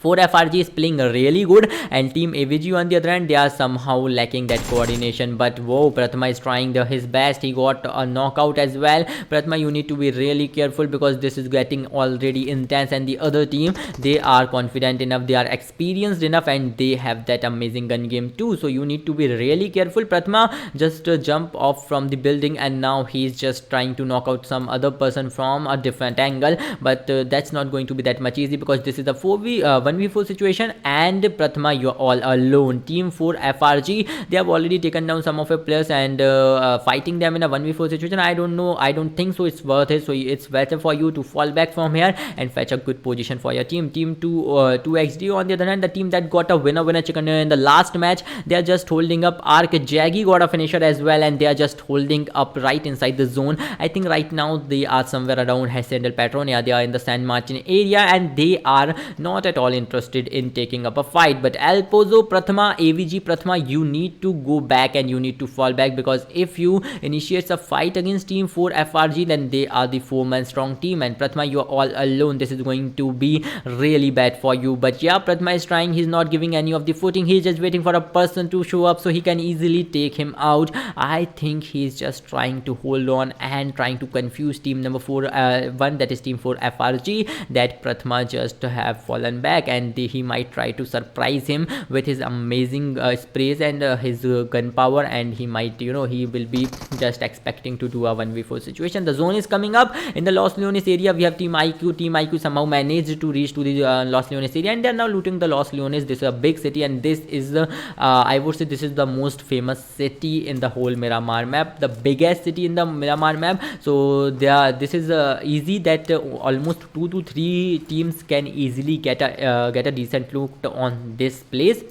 4FRG is playing really good, and Team AVG on the other hand, they are somehow lacking that coordination. But whoa, Prathama is trying his best. He got a knockout as well. Prathama, you need to be really careful because this is getting already intense, and the other team, they are confident enough, they are experienced enough, and they have that amazing gun game too. So you need to be really careful. Prathama just jump off from the building, and now he's just trying to knock out some other person from a different angle, but that's not going to be that much easy because this is a 1v4 situation, and Prathama, you're all alone. Team 4 FRG, they have already taken down some of your players, and fighting them in a 1v4 situation, I don't know, I don't think so it's worth it. So it's better for you to fall back from here and fetch a good position for your team. Team 2XD on the other hand, the team that got a winner chicken dinner in the last match, they are just holding up. Arc Jaggy got a finisher as well, and they are just holding up right inside the zone. I think right now they are somewhere around Hassendal Patronia. They are in the San Martin area, and they are not at all interested in taking up a fight. But El Pozo, Prathama, AVG Prathama, you need to go back and you need to fall back, because if you initiate a fight against Team 4 FRG, then they are the 4-man strong team, and Prathama, you are all alone. This is going to be really bad for you. But yeah, Prathama is trying. He's not giving any of the footing. He's just waiting for a person to show up so he can easily take him out. I think he's just trying to hold on and trying to confuse team number 1, that is Team 4 FRG, that Prathama just have fallen back, and he might try to surprise him with his amazing sprays and his gun power, and he might, he will be just expecting to do a 1v4 situation. The zone is coming up in the Los Leones area. We have Team IQ somehow managed to reach to the Los Leones area, and they are now looting the Los Leones. This is a big city, and this is I would say this is the most famous city in the whole Miramar map, the biggest city in the Miramar map. So this is easy that almost 2 to 3 teams can easily get a decent look on this place.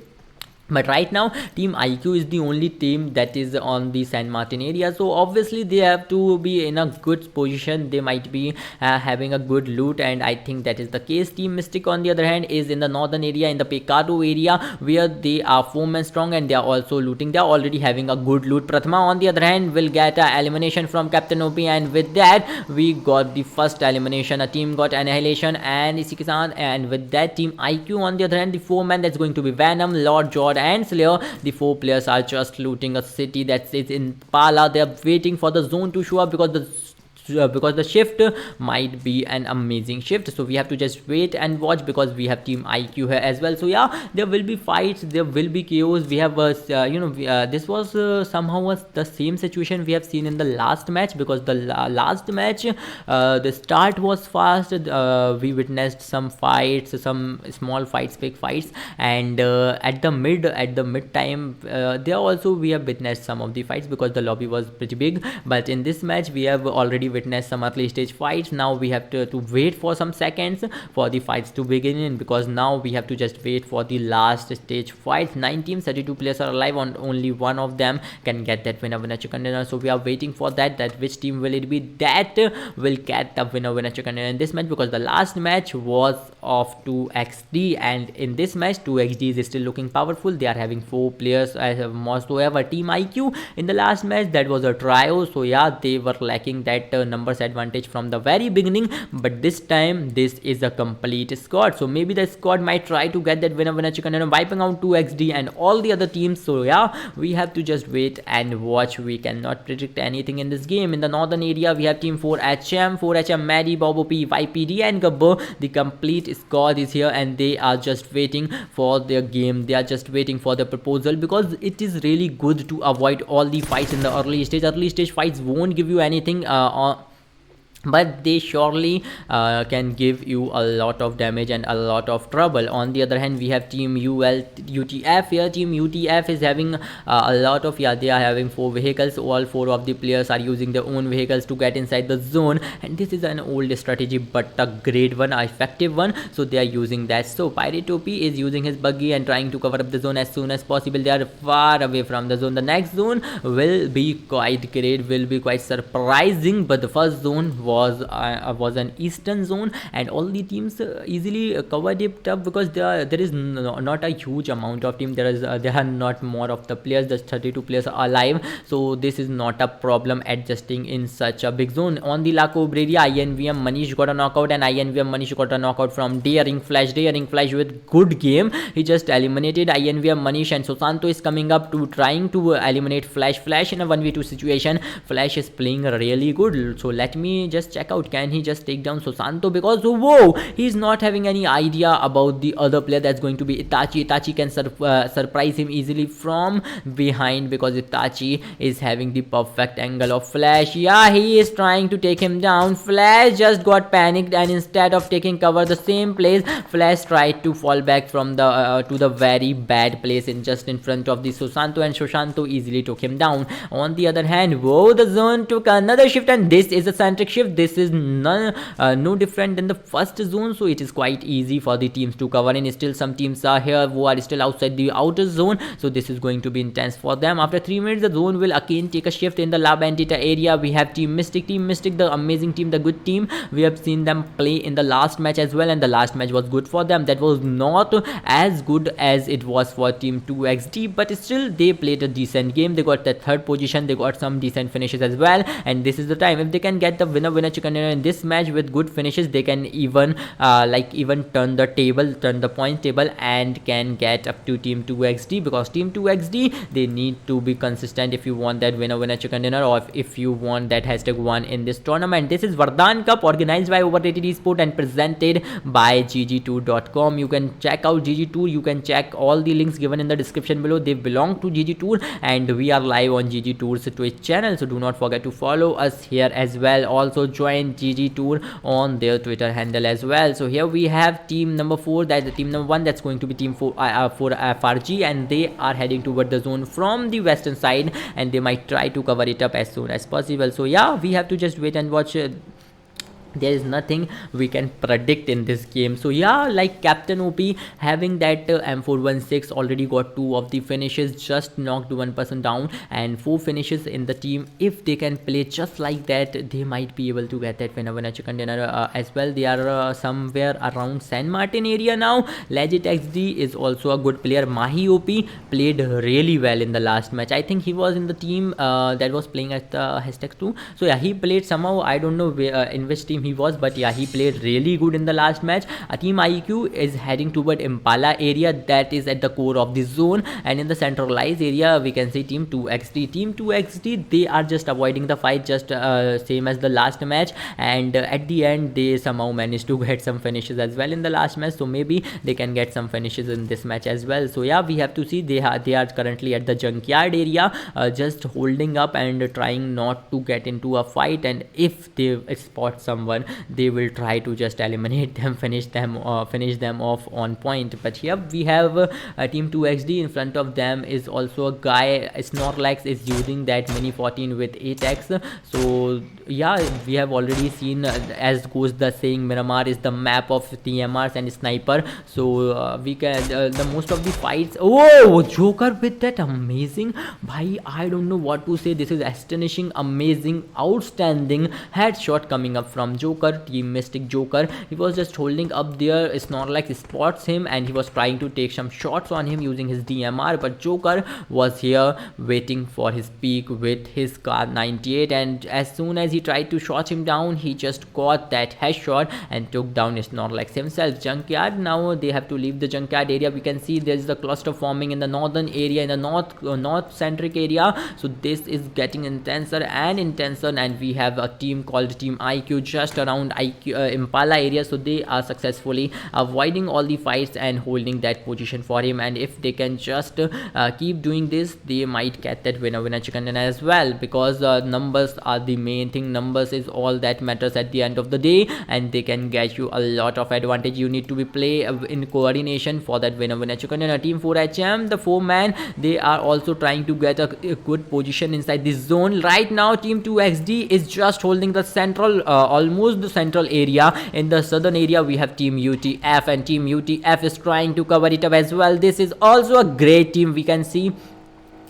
But right now Team IQ is the only team that is on the San Martin area, so obviously they have to be in a good position. They might be having a good loot, and I think that is the case. Team Mystic on the other hand is in the northern area, in the Pecado area, where they are 4-man strong, and they are also looting. They are already having a good loot. Prathama on the other hand will get a elimination from Captain OP, and with that we got the first elimination. A team got annihilation and Isikisan, and with that Team IQ on the other hand, the 4-man, that's going to be Venom, Lord Jord and Slayer. The 4 players are just looting a city that is in Pala. They are waiting for the zone to show up, because the shift might be an amazing shift. So we have to just wait and watch, because we have Team IQ here as well. So yeah, there will be fights, there will be chaos. We have this was somehow the same situation we have seen in the last match, because the last match the start was fast. We witnessed some fights, some small fights, big fights, and at the mid time there also we have witnessed some of the fights, because the lobby was pretty big. But in this match we have already witness some early stage fights. Now we have to wait for some seconds for the fights to begin in, because now we have to just wait for the last stage fights. 9 teams, 32 players are alive, and only one of them can get that winner chicken dinner. So we are waiting for that which team will it be that will get the winner chicken dinner in this match, because the last match was of 2XD, and in this match 2XD is still looking powerful. They are having 4 players as most whoever. Team IQ in the last match, that was a trio, so yeah, they were lacking that numbers advantage from the very beginning. But this time this is a complete squad, so maybe the squad might try to get that winner chicken dinner, wiping out 2XD and all the other teams. So yeah, we have to just wait and watch. We cannot predict anything in this game. In the northern area we have Team 4HM, Maddie, Bobo P, YPD and Gabbo. The complete squad is here, and they are just waiting for their game. They are just waiting for the proposal, because it is really good to avoid all the fights in the early stage. Early stage fights won't give you anything but they surely can give you a lot of damage and a lot of trouble. On the other hand, we have team UTF here. Team UTF is having a lot of, yeah, they are having 4 vehicles. All 4 of the players are using their own vehicles to get inside the zone, and this is an old strategy but a great one, a effective one, so they are using that. So Pirate OP is using his buggy and trying to cover up the zone as soon as possible. They are far away from the zone. The next zone will be quite great, will be quite surprising, but the first zone was an eastern zone, and all the teams easily covered it up because there is not a huge amount of team. There are not more of the players, just 32 players are alive, so this is not a problem adjusting in such a big zone. On the Lako area, INVM Manish got a knockout, and INVM Manish got a knockout from Daring Flash with good game. He just eliminated INVM Manish, and Susanto is coming up to trying to eliminate Flash in a 1v2 situation. Flash is playing really good, so let me just check out, can he just take down Susanto, because whoa, he's not having any idea about the other player that's going to be Itachi can surprise him easily from behind, because Itachi is having the perfect angle of Flash. Yeah, he is trying to take him down. Flash just got panicked, and instead of taking cover the same place, Flash tried to fall back from the to the very bad place just in front of the Susanto, and Susanto easily took him down. On the other hand, whoa, the zone took another shift, and this is a centric shift. This is no different than the first zone, so it is quite easy for the teams to cover in. Still some teams are here who are still outside the outer zone, so this is going to be intense for them. After 3 minutes, the zone will again take a shift in the La Bandita area. We have Team Mystic, the amazing team, the good team. We have seen them play in the last match as well, and the last match was good for them. That was not as good as it was for Team 2XD, but still they played a decent game. They got the 3rd position, they got some decent finishes as well, and this is the time. If they can get the winner chicken dinner in this match with good finishes, they can even turn the point table, and can get up to Team 2XD, because Team 2XD, they need to be consistent if you want that winner chicken dinner, or if you want that #1 in this tournament. This is Vardhan Cup, organized by Overrated Esport and presented by GGtoor.com. You can check out GGtoor. You can check all the links given in the description below. They belong to GGtoor, and we are live on GGtoor's Twitch channel, so do not forget to follow us here as well. Also join GGtoor on their Twitter handle as well. So here we have team number 4, that's the team number 1, that's going to be team 4 FRG, and they are heading toward the zone from the western side, and they might try to cover it up as soon as possible. So yeah, we have to just wait and watch. There is nothing we can predict in this game. So yeah, like Captain OP having that M416 already got 2 of the finishes, just knocked 1 person down, and 4 finishes in the team. If they can play just like that, they might be able to get that winner chicken dinner as well. They are somewhere around San Martin area now. Legit XD is also a good player. Mahi OP played really well in the last match. I think he was in the team that was playing at the #2. So yeah, he played somehow, I don't know in which team he was, but yeah, he played really good in the last match. Team IQ is heading toward Impala area, that is at the core of the zone, and in the centralized area we can see Team 2XD. They are just avoiding the fight, just same as the last match, and at the end they somehow managed to get some finishes as well in the last match, so maybe they can get some finishes in this match as well. So yeah, we have to see. They are currently at the junkyard area, just holding up and trying not to get into a fight, and if they spot someone, they will try to just eliminate them, finish them off on point. But here we have Team 2XD. In front of them is also a guy. Snorlax is using that Mini 14 with 8x. So yeah, we have already seen, as goes the saying, Miramar is the map of TMRs and sniper. So we can the most of the fights. Oh, Joker with that amazing, bhai, I don't know what to say. This is astonishing, amazing, outstanding headshot coming up from Joker, Team Mystic Joker. He was just holding up there. Snorlax spots him, and he was trying to take some shots on him using his DMR, but Joker was here waiting for his peak with his car 98, and as soon as he tried to shot him down, he just got that headshot and took down Snorlax himself. Junkyard, now they have to leave the junkyard area. We can see there is the cluster forming in the northern area, in the north centric area. So this is getting intenser and intenser, and we have a team called Team IQ just just around Impala area, so they are successfully avoiding all the fights and holding that position for him. And if they can just keep doing this, they might get that winner chicken dinner as well, because numbers are the main thing. Numbers is all that matters at the end of the day, and they can get you a lot of advantage. You need to be play in coordination for that winner chicken dinner. Team 4HM, the 4-man, they are also trying to get a good position inside this zone. Right now team 2XD is just holding the central almost the central area. In the southern area we have team UTF, and team UTF is trying to cover it up as well. This is also a great team. We can see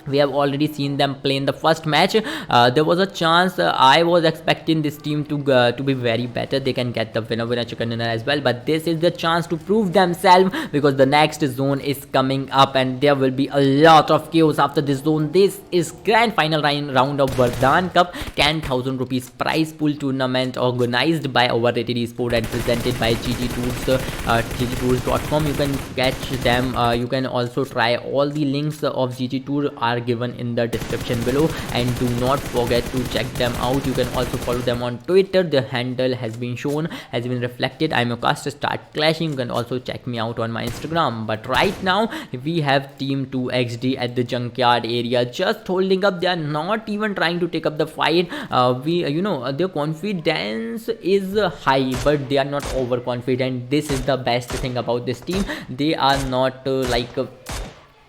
we have already seen them play in the first match. There was a chance, I was expecting this team to be very better. They can get the winner chicken dinner as well, but this is the chance to prove themselves, because the next zone is coming up and there will be a lot of chaos after this zone. This is grand final round of Vardhan Cup 10,000 rupees prize pool tournament organized by Overrated Esport and presented by GGtoors, GGtoors.com. You can catch them. You can also try. All the links of GGtoor are given in the description below, and do not forget to check them out. You can also follow them on Twitter. The handle has been shown, has been reflected. I'm your caster Start Clashing. You can also check me out on my Instagram. But right now we have team 2XD at the junkyard area, just holding up. They are not even trying to take up the fight. Their confidence is high, but they are not overconfident. This is the best thing about this team. They are not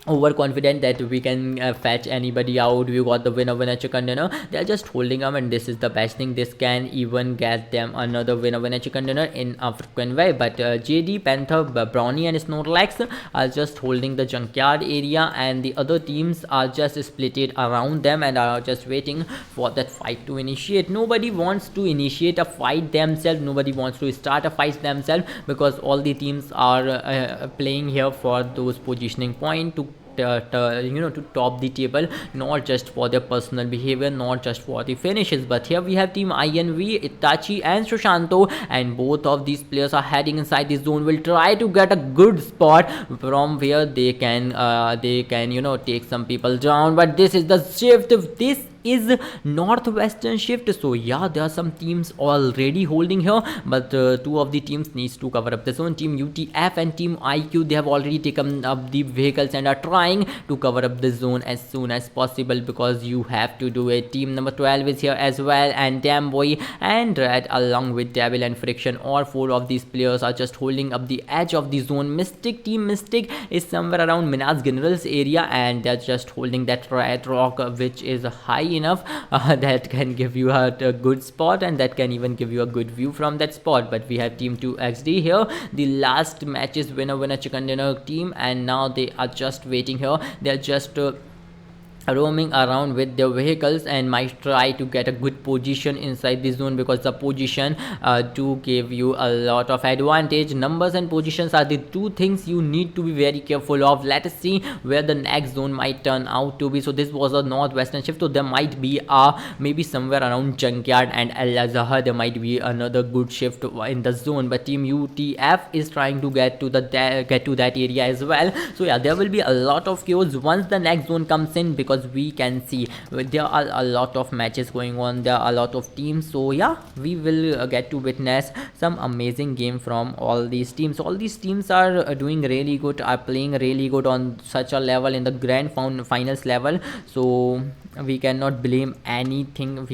overconfident that we can fetch anybody out. We got the winner chicken dinner. They are just holding them, and this is the best thing. This can even get them another winner chicken dinner in a frequent way. But JD, Panther, Brownie and Snorlax are just holding the junkyard area, and the other teams are just splitted around them and are just waiting for that fight to initiate. Nobody wants to initiate a fight themselves. Nobody wants to start a fight themselves, because all the teams are playing here for those positioning point to top the table, not just for their personal behavior, not just for the finishes. But here we have team INV, Itachi and Shushanto, and both of these players are heading inside this zone. Will try to get a good spot from where they can take some people down. But this is the shift. This is northwestern shift, so yeah, there are some teams already holding here, but two of the teams needs to cover up the zone. Team UTF and team IQ, they have already taken up the vehicles and are trying to cover up the zone as soon as possible, because you have to do it. Team number 12 is here as well, and Damboy and Red along with Devil and Friction, all four of these players are just holding up the edge of the zone. Team Mystic is somewhere around Minas General's area, and they're just holding that red rock, which is high enough that can give you a good spot, and that can even give you a good view from that spot. But we have team 2XD here. The last match is winner chicken dinner team, and now they are just waiting here. They're just roaming around with their vehicles and might try to get a good position inside the zone, because the position do give you a lot of advantage. Numbers and positions are the two things you need to be very careful of. Let us see where the next zone might turn out to be. So this was a northwestern shift, so there might be maybe somewhere around Junkyard and Al Azhar there might be another good shift in the zone. But team UTF is trying to get to that area as well. So yeah, there will be a lot of chaos once the next zone comes in, because we can see there are a lot of matches going on, there are a lot of teams. So yeah, we will get to witness some amazing game from all these teams. All these teams are doing really good, are playing really good on such a level in the grand finals level, so we cannot blame anything.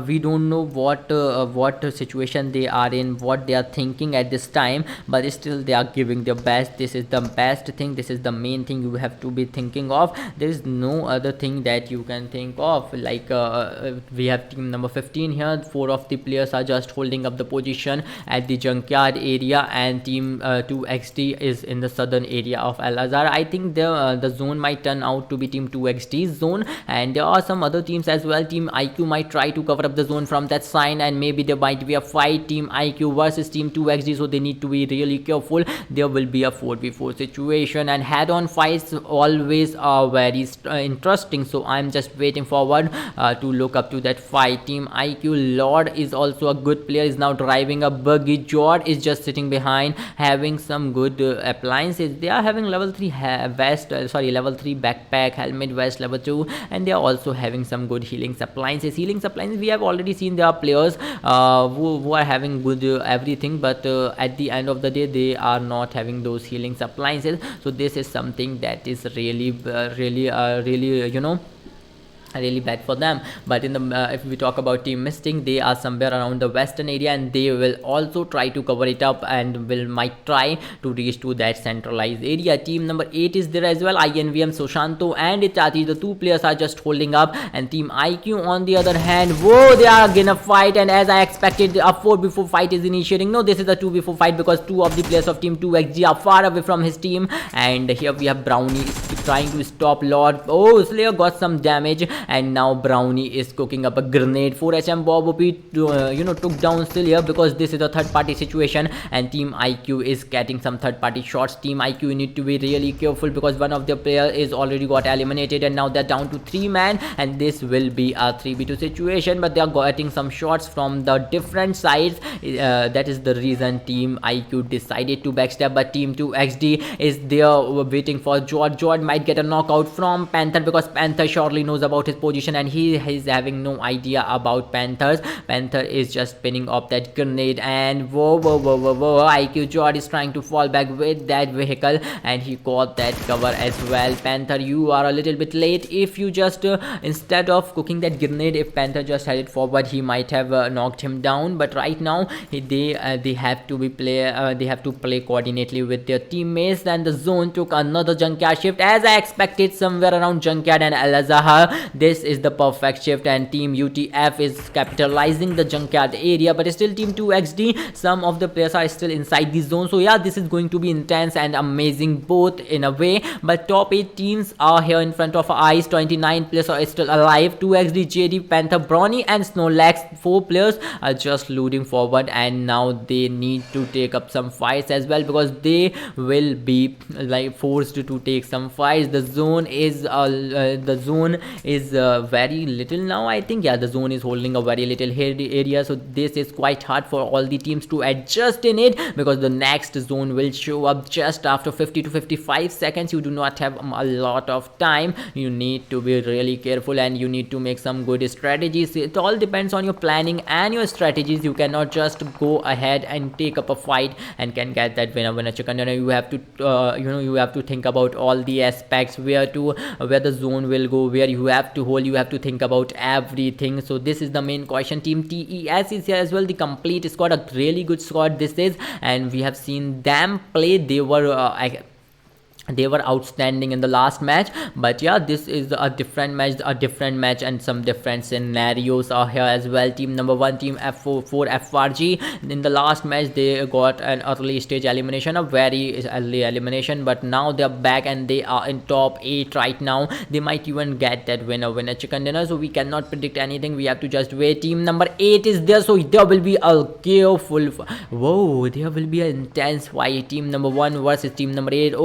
We don't know what situation they are in, what they are thinking at this time, but still they are giving their best. This is the best thing, this is the main thing you have to be thinking of. There is no other thing that you can think of. We have team number 15 here. 4 of the players are just holding up the position at the junkyard area, and team 2XD is in the southern area of Al Azhar. I think the zone might turn out to be team 2XD's zone, and there are some other teams as well. Team IQ might try to cover cover up the zone from that side, and maybe there might be a fight, Team IQ versus Team 2XD, so they need to be really careful. There will be a 4v4 situation, and head-on fights always are very interesting, so I'm just waiting forward to look up to that fight. Team IQ Lord is also a good player, is now driving a buggy. George is just sitting behind, having some good appliances. They are having level 3 level 3 backpack, helmet, vest level 2, and they are also having some good healing appliances. We have already seen there are players who are having good everything, but at the end of the day they are not having those healing appliances. So this is something that is really really bad for them. But in the if we talk about Team Mystic, they are somewhere around the western area, and they will also try to cover it up and might try to reach to that centralized area. Team number 8 is there as well. INVM, Soshanto and Itati, the two players are just holding up, and Team IQ on the other hand, whoa, they are gonna fight, and as I expected, a 4v4 fight is initiating. No, this is a 2v4 fight because two of the players of Team 2XG are far away from his team, and here we have Brownie trying to stop Lord. Oh, Slayer got some damage, and now Brownie is cooking up a grenade. 4HM Bob OP took down Slayer because this is a third party situation, and Team IQ is getting some third party shots. Team IQ, you need to be really careful because one of their player is already got eliminated, and now they're down to 3 man, and this will be a 3v2 situation, but they are getting some shots from the different sides. That is the reason Team IQ decided to backstab, but Team 2XD is there waiting for George. George might get a knockout from Panther because Panther surely knows about his position, and he is having no idea about Panthers. Panther is just spinning off that grenade, and whoa, IQ George is trying to fall back with that vehicle, and he caught that cover as well. Panther, you are a little bit late. If you just instead of cooking that grenade, if Panther just headed forward, he might have knocked him down, but right now they have to play coordinately with their teammates, and the zone took another junkyard shift as I expected, somewhere around junkyard and Al Azhar. This is the perfect shift, and Team UTF is capitalizing the junkyard area, but still Team 2XD, some of the players are still inside the zone. So yeah, this is going to be intense and amazing both in a way, but top 8 teams are here in front of our eyes. 29 players are still alive. 2XD, JD, Panther, Brawny and Snorlax, 4 players are just looting forward, and now they need to take up some fights as well because they will be like forced to take some fights. The zone is very little now, I think. Yeah, the zone is holding a very little area, so this is quite hard for all the teams to adjust in it because the next zone will show up just after 50 to 55 seconds. You do not have a lot of time. You need to be really careful, and you need to make some good strategies. It all depends on your planning and your strategies. You cannot just go ahead and take up a fight and can get that winner chicken dinner. You have to you have to think about all the aspects, where the zone will go, where you have to hold. You have to think about everything. So this is the main question. Team TES is here as well. The complete squad, a really good squad this is, and we have seen them play. They were outstanding in the last match, but yeah, this is a different match and some different scenarios are here as well. Team number 1, Team F4 FRG, in the last match they got an early stage elimination, a very early elimination, but now they're back and they are in top 8 right now. They might even get that winner chicken dinner, so we cannot predict anything. We have to just wait. Team number 8 is there, so there will be a careful there will be an intense fight. Team number 1 versus team number 8.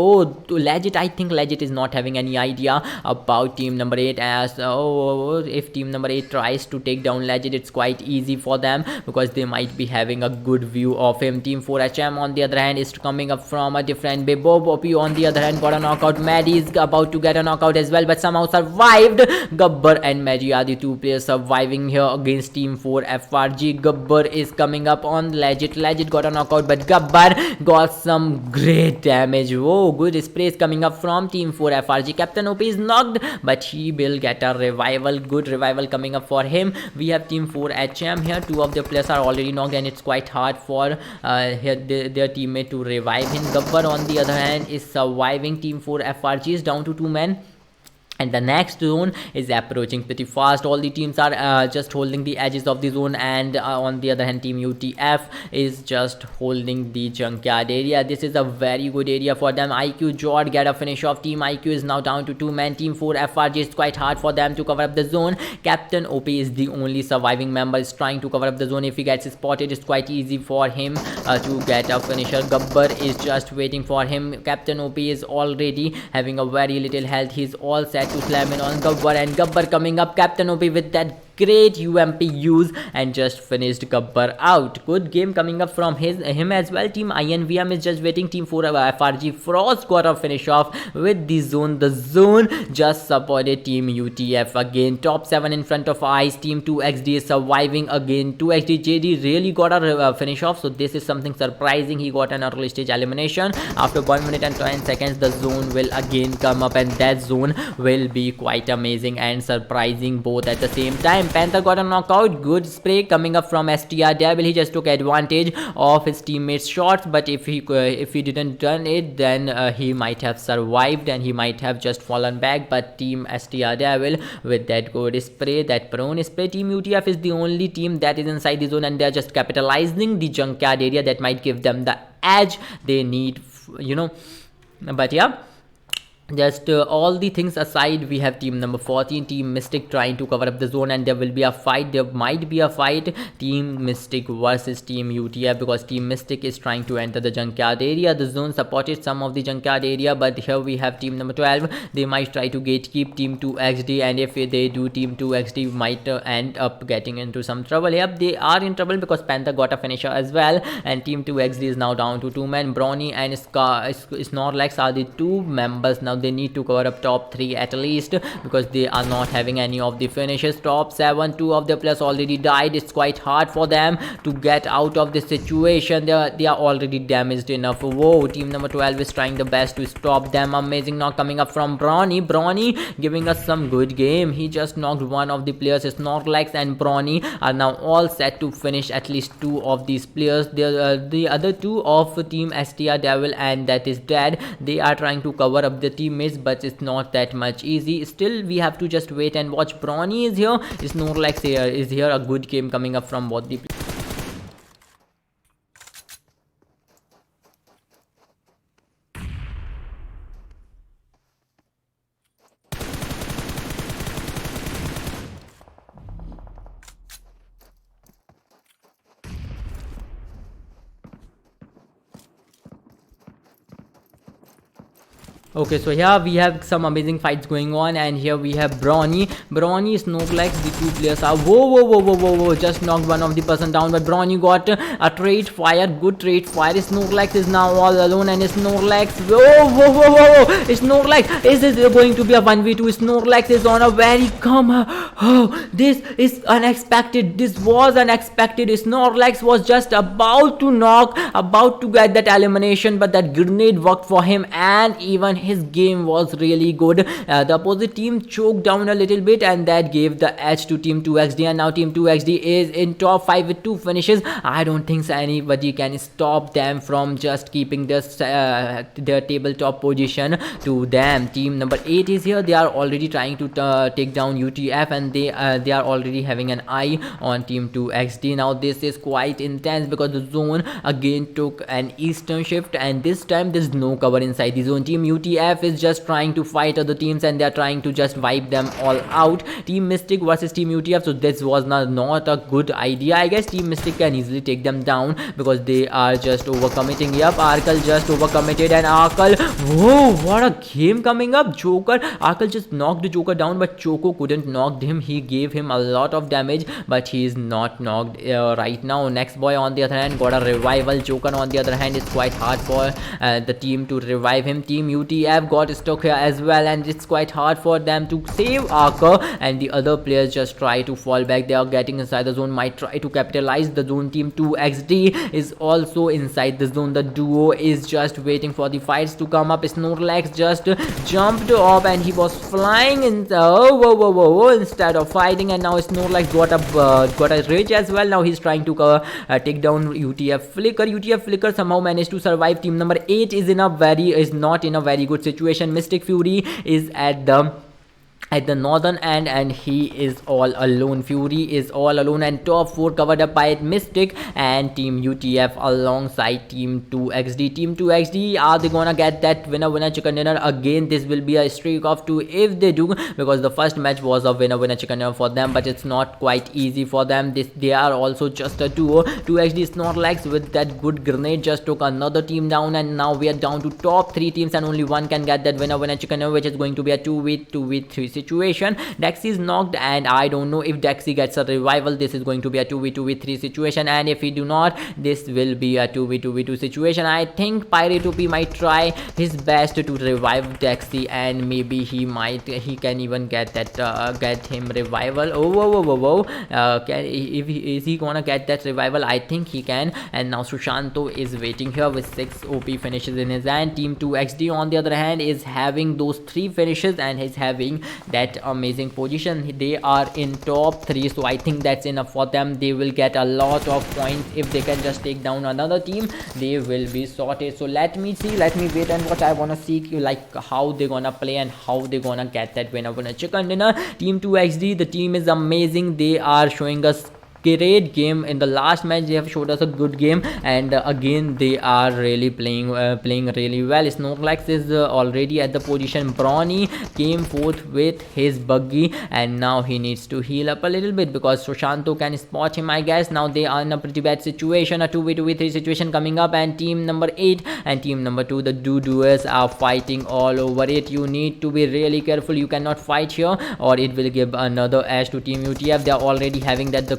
Legit, I think Legit is not having any idea about team number 8, as if team number 8 tries to take down Legit, it's quite easy for them because they might be having a good view of him. Team 4HM on the other hand is coming up from a different way. Bob OP on the other hand got a knockout. Maddie is about to get a knockout as well, but somehow survived. Gabbar and Maggie are the 2 players surviving here against Team 4 FRG. Gabbar is coming up on Legit. Legit got a knockout, but Gabbar got some great damage. Good spray is coming up from Team 4 FRG. Captain OP is knocked, but he will get a revival. Good revival coming up for him. We have Team 4 HM here. 2 of the players are already knocked, and it's quite hard for their teammate to revive him. Gabbar on the other hand is surviving. Team 4 FRG is down to 2 men. and the next zone is approaching pretty fast. All the teams are just holding the edges of the zone, and on the other hand, team UTF is just holding the junkyard area. This is a very good area for them. IQ Jord get a finish off. Team IQ is now down to 2 men. Team 4 FRG is quite hard for them to cover up the zone. Captain OP is the only surviving member, is trying to cover up the zone. If he gets spotted, it's quite easy for him to get a finisher. Gabbar is just waiting for him. Captain OP is already having a very little health. He's all set to slam in on Gabbar, and Gabbar coming up. Captain OP with that great UMP use and just finished Gabbar out. Good game coming up from him as well. Team INVM is just waiting. Team 4 FRG Frost got a finish off with the zone. The zone just supported Team UTF again. Top 7 in front of Ice. Team 2XD is surviving again. 2XD JD really got a finish off, so this is something surprising. He got an early stage elimination. After 1 minute and 10 seconds, the zone will again come up, and that zone will be quite amazing and surprising both at the same time. Panther got a knockout. Good spray coming up from STR Devil. He just took advantage of his teammates' shots, but if he didn't done it, then he might have survived and he might have just fallen back. But Team STR Devil with that good spray, that prone spray. Team UTF is the only team that is inside the zone, and they are just capitalizing the junkyard area. That might give them the edge they need, but yeah, just all the things aside, we have team number 14, Team Mystic, trying to cover up the zone, and there will be a fight. There might be a fight, Team Mystic versus Team UTF, because Team Mystic is trying to enter the junkyard area. The zone supported some of the junkyard area, but here we have team number 12. They might try to gatekeep Team 2XD, and if they do, Team 2XD might end up getting into some trouble. Yep, they are in trouble because Panther got a finisher as well, and Team 2XD is now down to 2 men. Brawny and Snorlax are the 2 members now. They need to cover up top 3 at least, because they are not having any of the finishes. Top 7, 2 of the players already died. It's quite hard for them to get out of this situation. They are already damaged enough. Whoa, team number 12 is trying the best to stop them. Amazing knock coming up from Brawny. Brawny giving us some good game. He just knocked one of the players. Snorlax and Brawny are now all set to finish at least 2 of these players. The other 2 of Team STR Devil, and that is dead. They are trying to cover up the teammates, but it's not that much easy. Still, we have to just wait and watch. Brawny is here. Snorlax is here. A good game coming up from both the players. Okay, so here we have some amazing fights going on, and here we have Brawny, Snorlax. The 2 players are whoa, just knocked one of the person down, but Brawny got a trait fire, good trait fire. Snorlax is now all alone, and Snorlax, whoa, Snorlax, is this going to be a 1v2? Snorlax is on a very this is unexpected. This was unexpected. Snorlax was just about to get that elimination, but that grenade worked for him, and even his game was really good. The opposite team choked down a little bit, and that gave the edge to Team 2XD, and now Team 2XD is in top 5 with 2 finishes. I don't think so anybody can stop them from just keeping this their tabletop position to them. Team number 8 is here. They are already trying to take down UTF, and they are already having an eye on Team 2XD. Now this is quite intense because the zone again took an eastern shift, and this time there's no cover inside the zone. Team UTF is just trying to fight other teams, and they are trying to just wipe them all out. Team Mystic versus Team UTF, so this was not a good idea. I guess Team Mystic can easily take them down because they are just overcommitting. Yep, Arkle just overcommitted, and Arkle, whoa, what a game coming up. Joker, Arkle just knocked the Joker down, but Choco couldn't knock him. He gave him a lot of damage, but he is not knocked right now. Next boy on the other hand got a revival. Joker on the other hand, it's quite hard for the team to revive him. Team UTF got stuck here as well, and it's quite hard for them to save Arker, and the other players just try to fall back. They are getting inside the zone, might try to capitalize the zone. Team 2XD is also inside the zone. The duo is just waiting for the fights to come up. Snorlax just jumped up, and he was flying in the instead of fighting, and now Snorlax got a rage as well. Now he's trying to take down UTF Flicker. UTF Flicker somehow managed to survive. Team number 8 is not in a very good situation. Mystic Fury is at the at the northern end, and he is all alone. Fury is all alone, and top 4 covered up by Mystic and Team UTF alongside Team 2XD. Team 2XD, are they gonna get that winner chicken dinner again? This will be a streak of 2 if they do, because the first match was a winner chicken dinner for them, but it's not quite easy for them. They are also just a duo. 2XD Snorlax with that good grenade just took another team down, and now we are down to top 3 teams, and only one can get that winner chicken dinner, which is going to be a 2v3 situation. Dexy is knocked, and I don't know if Dexy gets a revival. This is going to be a 2v3 situation, and if he do not, this will be a 2v2 situation. I think Pyre2P might try his best to revive Dexy, and maybe he can even get that get him revival. Whoa. Is he gonna get that revival? I think he can. And now Sushanto is waiting here with 6 OP finishes in his hand. Team 2XD on the other hand is having those 3 finishes and is having that amazing position. They are in top 3, so I think that's enough for them. They will get a lot of points if they can just take down another team. They will be sorted. So let me wait and watch. I wanna see like how they gonna play and how they gonna get that winner chicken dinner. Team 2XD, the team is amazing. They are showing us great game. In the last match they have showed us a good game, and again they are really playing really well. Snorlax is already at the position. Brawny came forth with his buggy, and now he needs to heal up a little bit because Sushanto can spot him, I guess. Now they are in a pretty bad situation, a 2v3 situation coming up, and team number 8 and team number 2, the Duduers, are fighting all over it. You need to be really careful. You cannot fight here or it will give another edge to Team UTF. They are already having that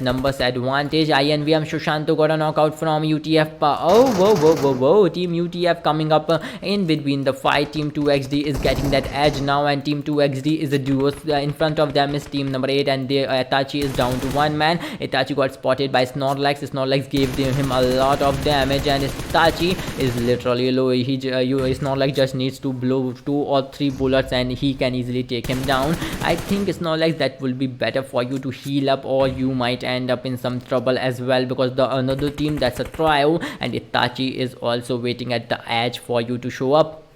numbers advantage. INVM Sushanto got a knockout from UTF. Whoa. Team UTF coming up in between the fight. Team 2XD is getting that edge now, and Team 2XD is a duo. In front of them is team number 8, and Itachi is down to 1 man. Itachi got spotted by Snorlax. Snorlax gave him a lot of damage, and Itachi is literally low. Snorlax just needs to blow 2 or 3 bullets and he can easily take him down. I think Snorlax, that will be better for you to heal up, or you might end up in some trouble as well, because the another team, that's a trio, and Itachi is also waiting at the edge for you to show up.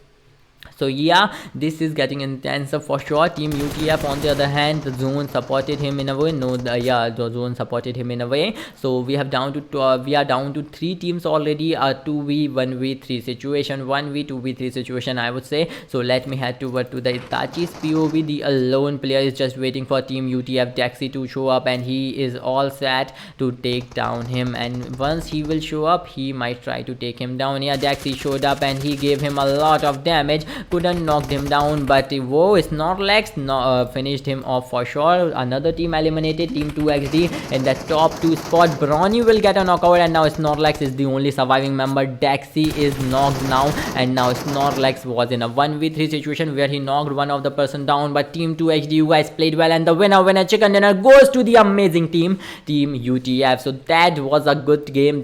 So yeah, this is getting intense for sure. Team UTF on the other hand, the zone supported him in a way. The zone supported him in a way. So we are down to 3 teams already. A 2v1v3 situation, 1v2v3 situation, I would say. So let me head over to the Itachi's POV. The alone player is just waiting for Team UTF Dexy to show up, and he is all set to take down him. And once he will show up, he might try to take him down. Yeah, Dexy showed up and he gave him a lot of damage. Couldn't knock him down, but whoa, Snorlax finished him off for sure. Another team eliminated, Team 2XD in the top 2 spot. Brawny will get a knockout, and now Snorlax is the only surviving member. Dexy is knocked now, and now Snorlax was in a 1v3 situation where he knocked one of the person down. But Team 2XD, you guys played well, and the winner chicken dinner goes to the amazing team UTF. So that was a good game.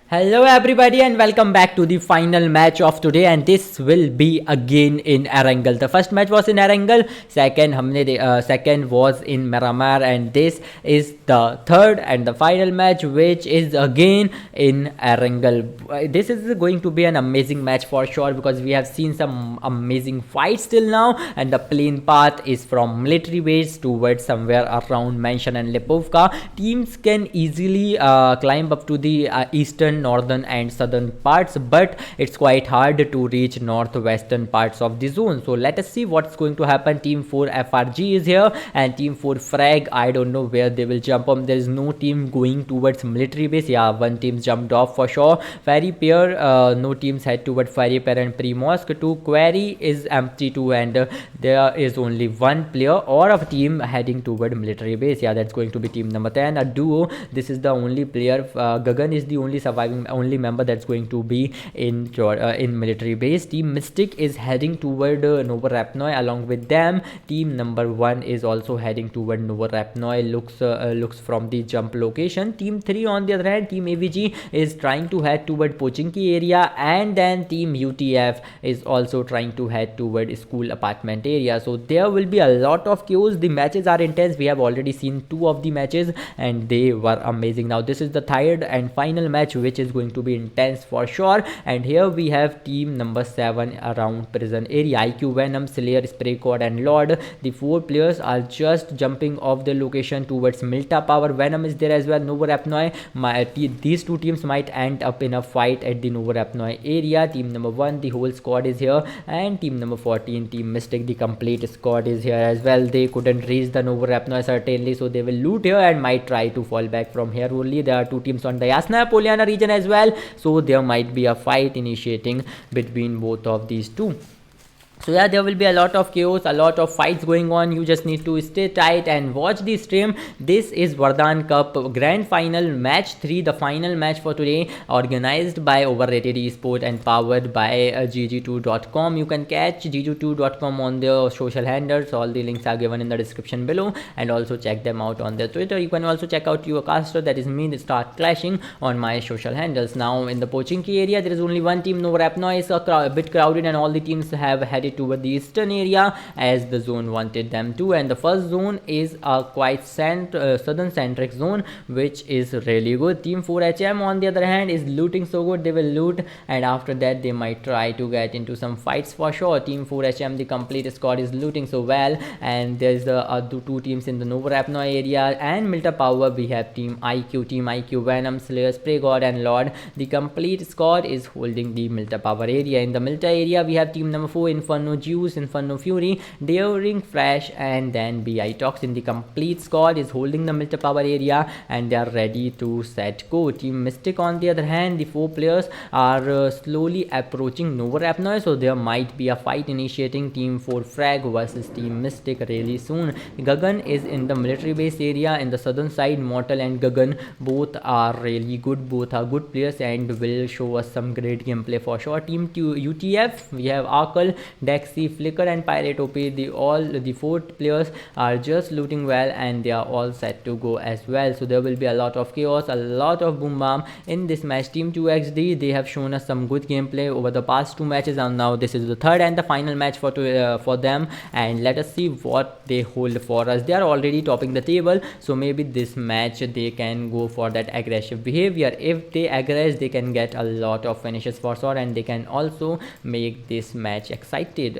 Hello everybody and welcome back to the final match of today, and this will be again in Erangel. The first match was in Erangel, second was in Miramar, and this is the third and the final match, which is again in Erangel. This is going to be an amazing match for sure, because we have seen some amazing fights till now, and the plane path is from military base towards somewhere around Mansion and Lipovka. Teams can easily climb up to the eastern, northern and southern parts, but it's quite hard to reach northwestern parts of the zone. So let us see what's going to happen. Team 4 FRG is here, and Team 4 Frag, I don't know where they will jump on. There is no team going towards military base. Yeah, one team jumped off for sure. Fairy Pair, no teams head towards Fairy Pair and Pre-Mosque. 2 Quarry is empty too, and there is only one player or a team heading toward military base. Yeah, that's going to be team number 10. A duo, this is the only player. Gagan is the only only member that's going to be in military base. Team Mystic is heading toward Nova Rapnoi. Along with them, team number 1 is also heading toward Nova Rapnoi. Looks from the jump location. Team 3 on the other hand, Team AVG is trying to head toward Pochinki area, and then Team UTF is also trying to head toward school apartment area. So there will be a lot of queues. The matches are intense. We have already seen 2 of the matches and they were amazing. Now this is the third and final match, which which is going to be intense for sure. And here we have team number 7 around prison area. IQ, Venom, Slayer, Spray God and Lord. The 4 players are just jumping off the location towards Milta Power. Venom is there as well. Novo Rapnoi. These two teams might end up in a fight at the Novo Rapnoi area. Team number 1, the whole squad is here, and team number 14, Team Mystic, the complete squad is here as well. They couldn't reach the Novo Rapnoi certainly, so they will loot here and might try to fall back from here only. There are 2 teams on the Yasna Poliana region as well, so there might be a fight initiating between both of these two. So yeah, there will be a lot of chaos, a lot of fights going on. You just need to stay tight and watch the stream. This is Vardhan Cup Grand Final Match 3, the final match for today, organized by Overrated Esport and powered by GGtoor.com. You can catch GGtoor.com on their social handles. All the links are given in the description below, and also check them out on their Twitter. You can also check out your caster, that is me, the Start Clashing, on my social handles. Now in the Pochinki area, there is only one team. Novo Rapnoi is a bit crowded, and all the teams have headed toward the eastern area as the zone wanted them to. And the first zone is a quite southern centric zone, which is really good. Team 4HM on the other hand is looting so good. They will loot, and after that they might try to get into some fights for sure. Team 4HM, the complete squad, is looting so well, and there's the other 2 teams in the Novo Rapnoi area and Milta Power. We have Team IQ, Venom, Slayer, Spray God and Lord. The complete squad is holding the Milta Power area. In the Milta area, we have team number 4, Inferno Juice, Inferno Fury, Daring Flash, and then BI Toxin. The complete squad is holding the Milta Power area, and they are ready to set go. Team Mystic on the other hand, the 4 players are slowly approaching Novo Rapnoi, so there might be a fight initiating Team 4 Frag versus Team Mystic really soon. Gagan is in the military base area in the southern side. Mortal and Gagan both are really good, both are good players and will show us some great gameplay for sure. Team UTF, we have Arkle, Dexy, Flicker and Pirate OP. The 4 players are just looting well, and they are all set to go as well. So there will be a lot of chaos, a lot of boom bam in this match. Team 2XD, they have shown us some good gameplay over the past 2 matches, and now this is the third and the final match for them, and let us see what they hold for us. They are already topping the table, so maybe this match they can go for that aggressive behavior. If they aggress, they can get a lot of finishes for sure, and they can also make this match excited,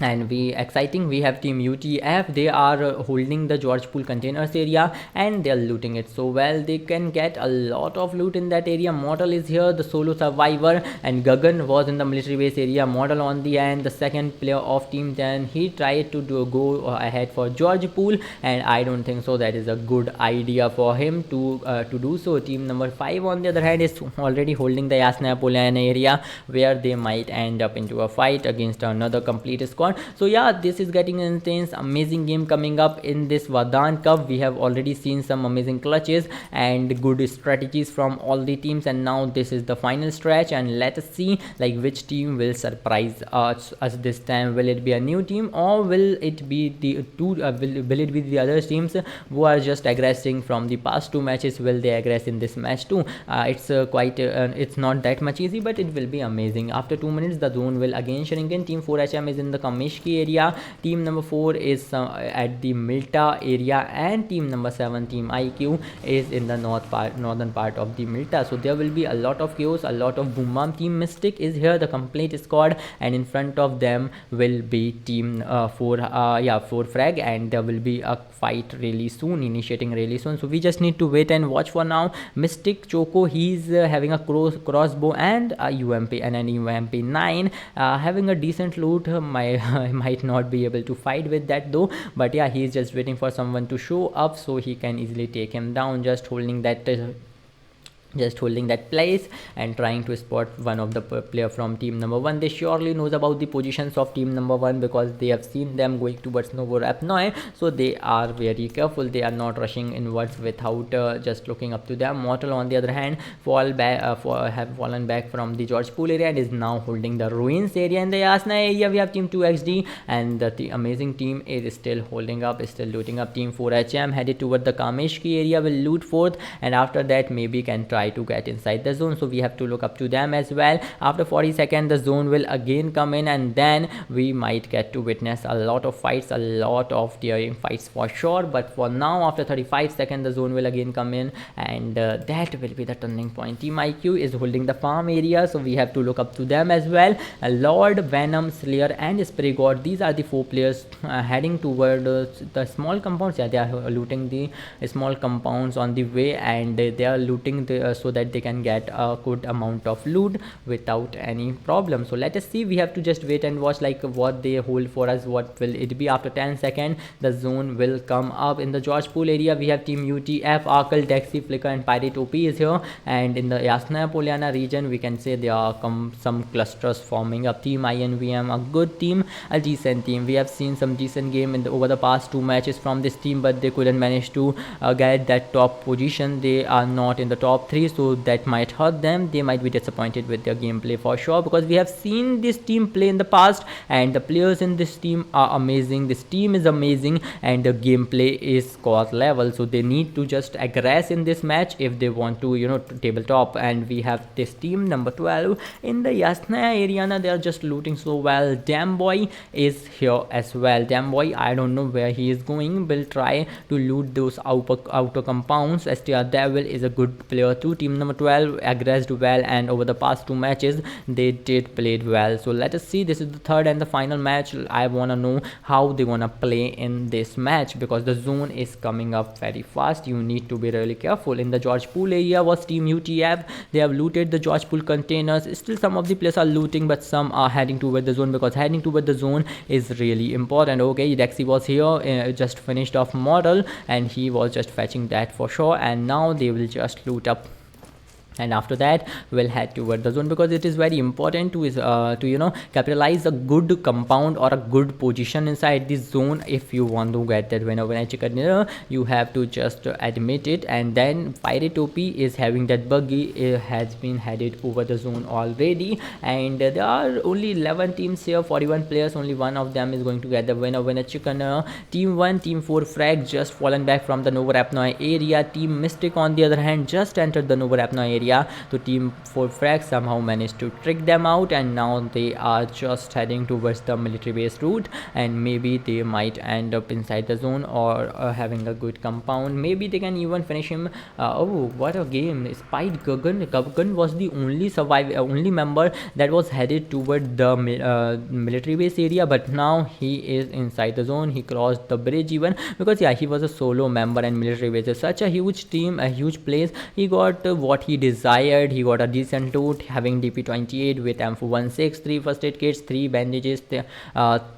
and we have Team UTF. They are holding the George Pool containers area, and they are looting it so well. They can get a lot of loot in that area. Mortal is here, the solo survivor, and Gagan was in the military base area. Mortal on the end, the second player of Team 10. He tried to go ahead for George Pool, and I don't think so that is a good idea for him to do so. Team number 5 on the other hand is already holding the Yasna Poliana area, where they might end up into a fight against another complete squad. So yeah, this is getting an intense, amazing game coming up in this Vardhan Cup. We have already seen some amazing clutches and good strategies from all the teams, and now this is the final stretch, and let us see like which team will surprise us this time. Will it be a new team, or will it be the will it be the other teams who are just aggressing from the past 2 matches? Will they aggress in this match too? It's it's not that much easy, but it will be amazing. After 2 minutes, the zone will again shrink in. Team 4HM is in the Kamishki area. Team number 4 is at the Milta area, and team number 7, Team IQ, is in the northern part of the Milta. So there will be a lot of chaos, a lot of boom bam. Team Mystic is here, the complete squad, and in front of them will be Team 4 Frag, and there will be a fight really soon, initiating really soon. So we just need to wait and watch for now. Mystic Choco, he's having a crossbow and a UMP and an UMP 9, having a decent loot. Might not be able to fight with that though, but yeah, he's just waiting for someone to show up so he can easily take him down, just holding that place and trying to spot one of the player from team number 1. They surely knows about the positions of team number 1 because they have seen them going towards Novo Rapnoi, so they are very careful. They are not rushing inwards without just looking up to them. Mortal on the other hand have fallen back from the George Pool area and is now holding the ruins area. In the Yasna area, we have team 2XD, and the amazing team is still holding up, still looting up. Team 4HM headed toward the Kameshki area, will loot 4th, and after that maybe can try try to get inside the zone. So we have to look up to them as well. After 40 seconds the zone will again come in, and then we might get to witness a lot of fights, a lot of daring fights for sure. But for now, after 35 seconds the zone will again come in, and that will be the turning point. Team IQ is holding the farm area, so we have to look up to them as well. Lord, Venom, Slayer and Spray God, these are the 4 players heading toward the small compounds. Yeah, they are looting the small compounds on the way, and they are looting so that they can get a good amount of loot without any problem. So let us see, we have to just wait and watch like what they hold for us. What will it be? After 10 seconds the zone will come up. In the George Pool area we have Team UTF, Arkle, Taxi, Flicker and Pirate OP is here, and in the Yasna Poliana region we can say there are some clusters forming up. Team INVM, a good team, a decent team. We have seen some decent game over the past 2 matches from this team, but they couldn't manage to get that top position. They are not in the top 3, so that might hurt them. They might be disappointed with their gameplay for sure, because we have seen this team play in the past and the players in this team are amazing. This team is amazing and the gameplay is squad level, so they need to just aggress in this match if they want to, you know, tabletop. And we have this team number 12 in the Yasna area. They are just looting so well. Damn Boy is here as well. Damn Boy, I don't know where he is going. Will try to loot those outer compounds. STR Devil is a good player too. Team number 12 aggressed well, and over the past 2 matches they did played well. So let us see, this is the third and the final match. I wanna know how they wanna play in this match, because the zone is coming up very fast. You need to be really careful. In the George Pool area was Team UTF. They have looted the George Pool containers. Still some of the players are looting, but some are heading toward the zone, because heading toward the zone is really important. Okay, Dexy was here, just finished off model, and he was just fetching that for sure, and now they will just loot up, and after that we'll head toward the zone, because it is very important to you know, capitalize a good compound or a good position inside this zone. If you want to get that winner chicken, you have to just admit it. And then Pirate OP is having that buggy, it has been headed over the zone already, and there are only 11 teams here, 41 players, only one of them is going to get the winner chicken. Team 1, Team 4 frag just fallen back from the Nova Rapnoy area. Team Mystic on the other hand just entered the Nova Rapnoy area. So Team 4 frag somehow managed to trick them out, and now they are just heading towards the military base route, and maybe they might end up inside the zone or having a good compound. Maybe they can even finish him. Oh, what a game. Spied Guggen was the only member that was headed toward the military base area, but now he is inside the zone. He crossed the bridge even, because yeah, he was a solo member, and military base is such a huge team, a huge place. He got what he desired. He got a decent loot, having DP28 with M416, 3 first aid kits, 3 bandages, 1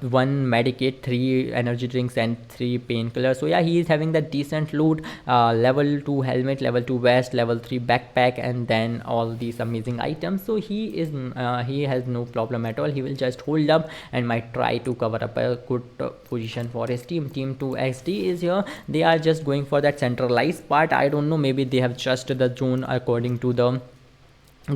medikit, 3 energy drinks and 3 painkillers. So yeah, he is having that decent loot. Level 2 helmet, level 2 vest, level 3 backpack, and then all these amazing items. So he has no problem at all. He will just hold up and might try to cover up a good position for his team. Team 2 XD is here. They are just going for that centralized part. I don't know, maybe they have trusted the zone according to the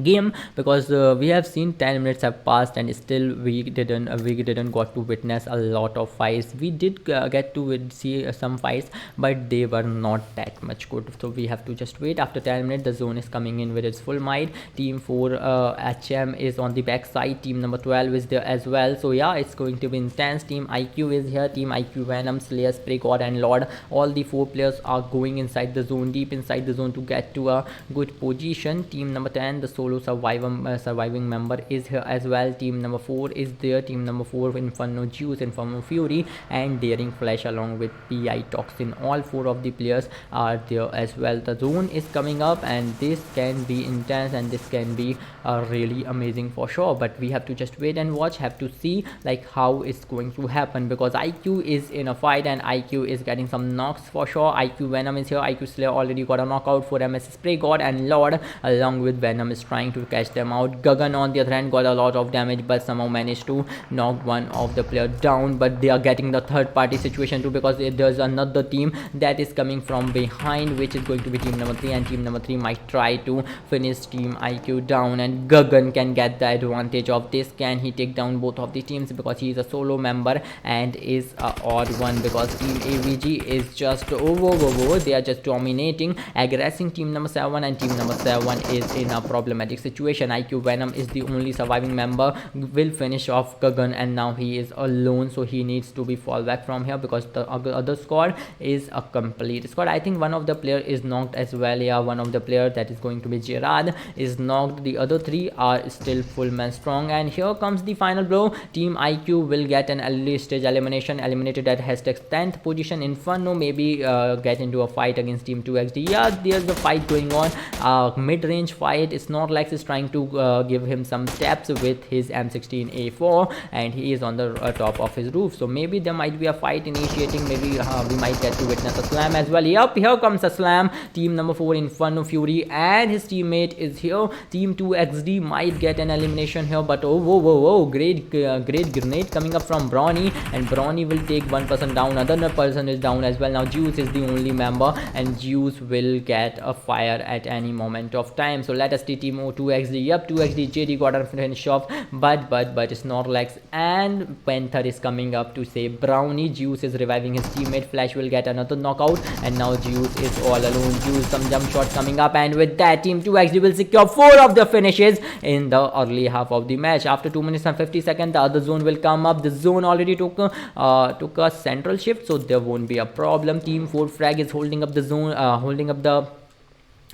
game, because we have seen 10 minutes have passed and still we didn't got to witness a lot of fights. We did get to see some fights, but they were not that much good. So we have to just wait. After 10 minutes the zone is coming in with its full might. Team 4 HM is on the back side. Team number 12 is there as well. So yeah, it's going to be intense. Team IQ is here. Team IQ, Venom, Slayer, Spray God and Lord, all the 4 players are going inside the zone, deep inside the zone, to get to a good position. Team number 10, the solo surviving member, is here as well. Team number 4 is there. Team number 4, Inferno Juice, Inferno Fury and Daring Flash along with PI Toxin. All 4 of the players are there as well. The zone is coming up and this can be intense and this can be really amazing for sure, but we have to just wait and watch, have to see like how it's going to happen, because IQ is in a fight and IQ is getting some knocks for sure. IQ Venom is here. IQ Slayer already got a knockout for MS Spray God and Lord along with Venom is trying to catch them out. Gagan on the other hand got a lot of damage, but somehow managed to knock one of the player down. But they are getting the third party situation too, because there's another team that is coming from behind, which is going to be team number 3, and team number 3 might try to finish team IQ down, and Gagan can get the advantage of this. Can he take down both of the teams, because he is a solo member and is a odd one, because team AVG is just over. They are just dominating, aggressing team number 7, and team number 7 is in a problematic situation. IQ Venom is the only surviving member, will finish off Gagan, and now he is alone, so he needs to be fall back from here, because the other squad is a complete squad. I think one of the player is knocked as well. Yeah, one of the player, that is going to be Gerard, is knocked. The other 3 are still full man strong, and here comes the final blow. Team IQ will get an early stage elimination, eliminated at hashtag 10th position. Inferno maybe get into a fight against team 2XD. Yeah, there's a fight going on, mid-range fight. Snorlax is trying to give him some steps with his M16A4, and he is on the top of his roof, so maybe there might be a fight initiating. Maybe we might get to witness a slam as well. Yup, here comes a slam. Team number 4, Inferno Fury, and his teammate is here. Team 2XD might get an elimination here, but oh, great grenade coming up from Brawny, and Brawny will take one person down. Another person is down as well. Now Juice is the only member, and Juice will get a fire at any moment of time. So let us see team 2XD. Yup, 2XD JD got a finish off, but Snorlax and Panther is coming up to save Brownie. Juice is reviving his teammate. Flash will get another knockout, and now Juice is all alone. Juice, some jump shot coming up, and with that, team 2XD will secure 4 of the finishes in the early half of the match. After 2 minutes and 50 seconds, the other zone will come up. The zone already took a central shift, so there won't be a problem. Team 4 Frag is holding up the zone, holding up the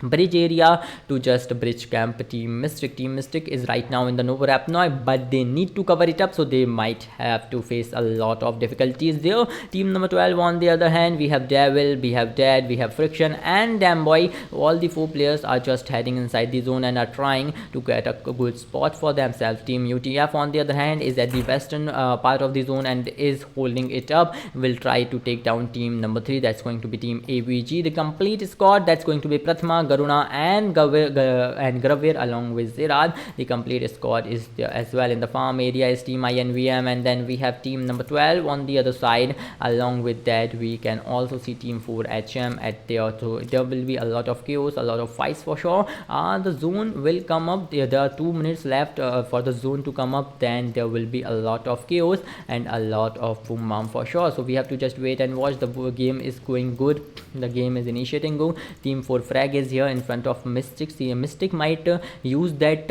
bridge area to just bridge camp Team Mystic is right now in the Novo Rapnoy, but they need to cover it up, so they might have to face a lot of difficulties there. Team number 12 on the other hand, we have Devil, we have Dead, we have Friction and Damn Boy. All the 4 players are just heading inside the zone and are trying to get a good spot for themselves. Team UTF on the other hand is at the western part of the zone and is holding it up. Will try to take down team number 3, that's going to be team AVG. The complete squad, that's going to be Prathama, Garuna and Gravir along with Zirad. The complete squad is there as well. In the farm area is team INVM, and then we have team number 12 on the other side. Along with that, we can also see team 4 HM at there, so there will be a lot of chaos, a lot of fights for sure. The zone will come up. There are 2 minutes left for the zone to come up, then there will be a lot of chaos and a lot of boom bam for sure. So we have to just wait and watch. The game is going good, the game is initiating go. Team 4 Frag is here in front of Mystic. See, Mystic might use that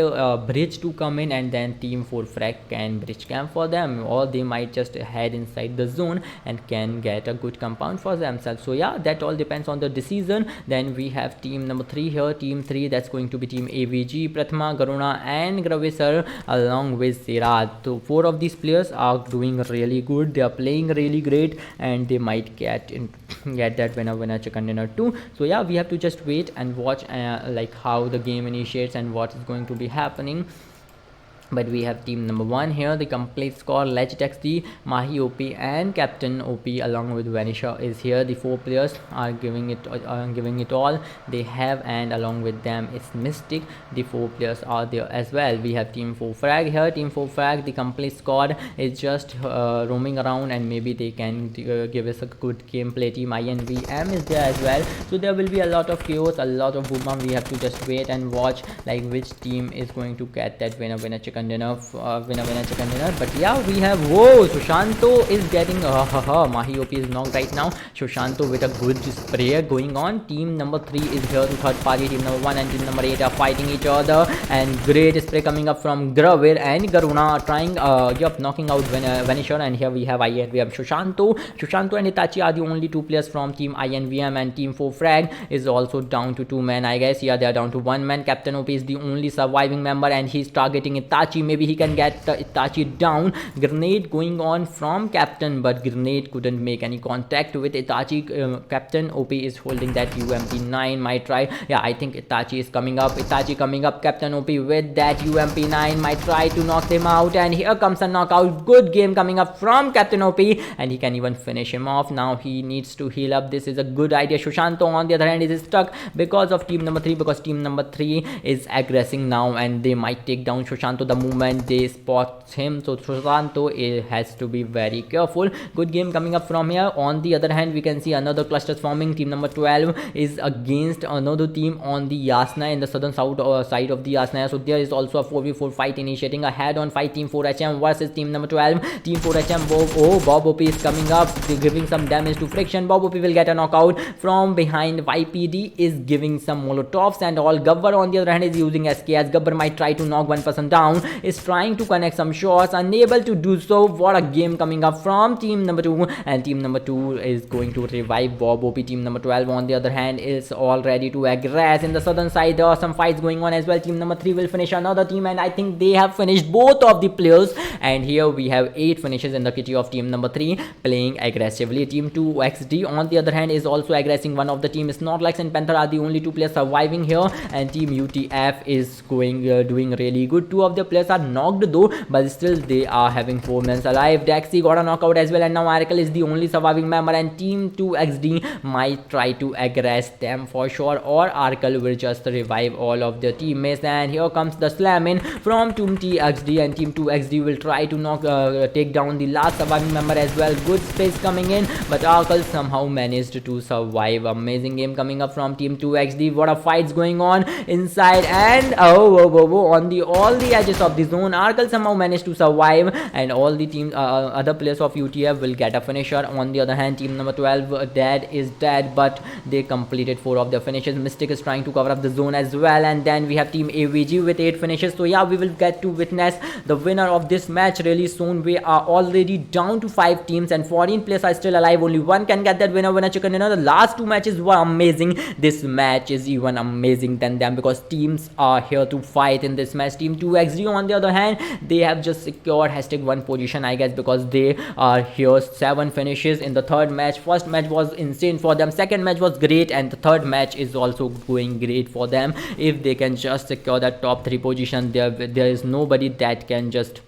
bridge to come in, and then team 4 Frag can bridge camp for them, or they might just head inside the zone and can get a good compound for themselves. So yeah, that all depends on the decision. Then we have team number 3 here. Team 3, that's going to be team AVG, Prathama, Garuna and Gravisar along with Siraj. So 4 of these players are doing really good, they are playing really great, and they might get that winner chicken dinner too. So yeah, we have to just wait and watch like how the game initiates and what is going to be happening. But we have team number 1 here. The complete score: LegitXD, Mahi OP and Captain OP along with Vanisher is here. The 4 players are giving it all they have, and along with them it's Mystic. The 4 players are there as well. We have team 4 Frag here. Team 4 Frag, the complete squad is just roaming around, and maybe they can give us a good gameplay. Team INVM is there as well, so there will be a lot of chaos, a lot of boom. We have to just wait and watch like which team is going to get that winner chicken dinner, chicken dinner. But yeah, we have, whoa, Sushanto is getting Mahi OP is knocked right now. Sushanto with a good spray going on. Team number 3 is here to third party. Team number 1 and team number 8 are fighting each other, and great spray coming up from Gravir and Garuna trying knocking out Vanisher. And here we have Sushanto and Itachi are the only 2 players from team INVM, and team 4 Frag is also down to 2 men, I guess. Yeah, they are down to 1 man. Captain OP is the only surviving member, and he's targeting Itachi Itachi. Maybe he can get Itachi down. Grenade going on from Captain, but Grenade couldn't make any contact with Itachi. Captain OP is holding that UMP9. Might try. Yeah, I think Itachi is coming up. Itachi coming up. Captain OP with that UMP9 might try to knock him out, and here comes a knockout. Good game coming up from Captain OP, and he can even finish him off. Now he needs to heal up. This is a good idea. Shushanto on the other hand is stuck because of team number 3, because team number 3 is aggressing now, and they might take down Shushanto the moment they spot him. So Shushanto has to be very careful. Good game coming up from here. On the other hand, we can see another cluster forming. Team number 12 is against another team on the Yasna in the southern side of the Yasna. So there is also a 4v4 fight initiating a head-on fight. Team 4HM versus team number 12. Team 4HM Bob OP is coming up, giving some damage to Friction. Bob OP will get a knockout from behind. YPD is giving some molotovs and all. Gabbar on the other hand is using SKS. Gabbar might try to knock one person down, is trying to connect some shots, unable to do so. What a game coming up from team number 2, and team number 2 is going to revive Bob OP. Team number 12 on the other hand is all ready to aggress. In the southern side there are some fights going on as well. Team number 3 will finish another team, and I think they have finished both of the players, and here we have 8 finishes in the kitty of team number 3 playing aggressively. Team 2 XD on the other hand is also aggressing. One of the team Snorlax and Panther are the only 2 players surviving here, and team UTF is doing really good. 2 of the players are knocked though, but still they are having 4 men alive. Daxi got a knockout as well, and now Aracle is the only surviving member, and team 2 XD might try to aggress them for sure, or Aracle will just revive all of their teammates. And here comes the slam in from team TXD, and team 2 XD will try to take down the last surviving member as well. Good space coming in, but Aracle somehow managed to survive. Amazing game coming up from team 2 XD. What a fights going on inside, and on all the edges of the zone, Aracle somehow managed to survive, and all the team other players of UTF will get a finisher. On the other hand, team number 12 dead is dead, but they completed 4 of their finishes. Mystic is trying to cover up the zone as well, and then we have team AVG with 8 finishes. So yeah, we will get to witness the winner of this match really soon. We are already down to 5 teams, and 14 players are still alive. Only one can get that winner chicken dinner. The last 2 matches were amazing. This match is even amazing than them, because teams are here to fight in this match. Team 2 XD on the other hand, they have just secured #1 position, I guess, because they are here 7 finishes in the third match. First match was insane for them, second match was great, and the third match is also going great for them. If they can just secure that top 3 position, there is nobody that can just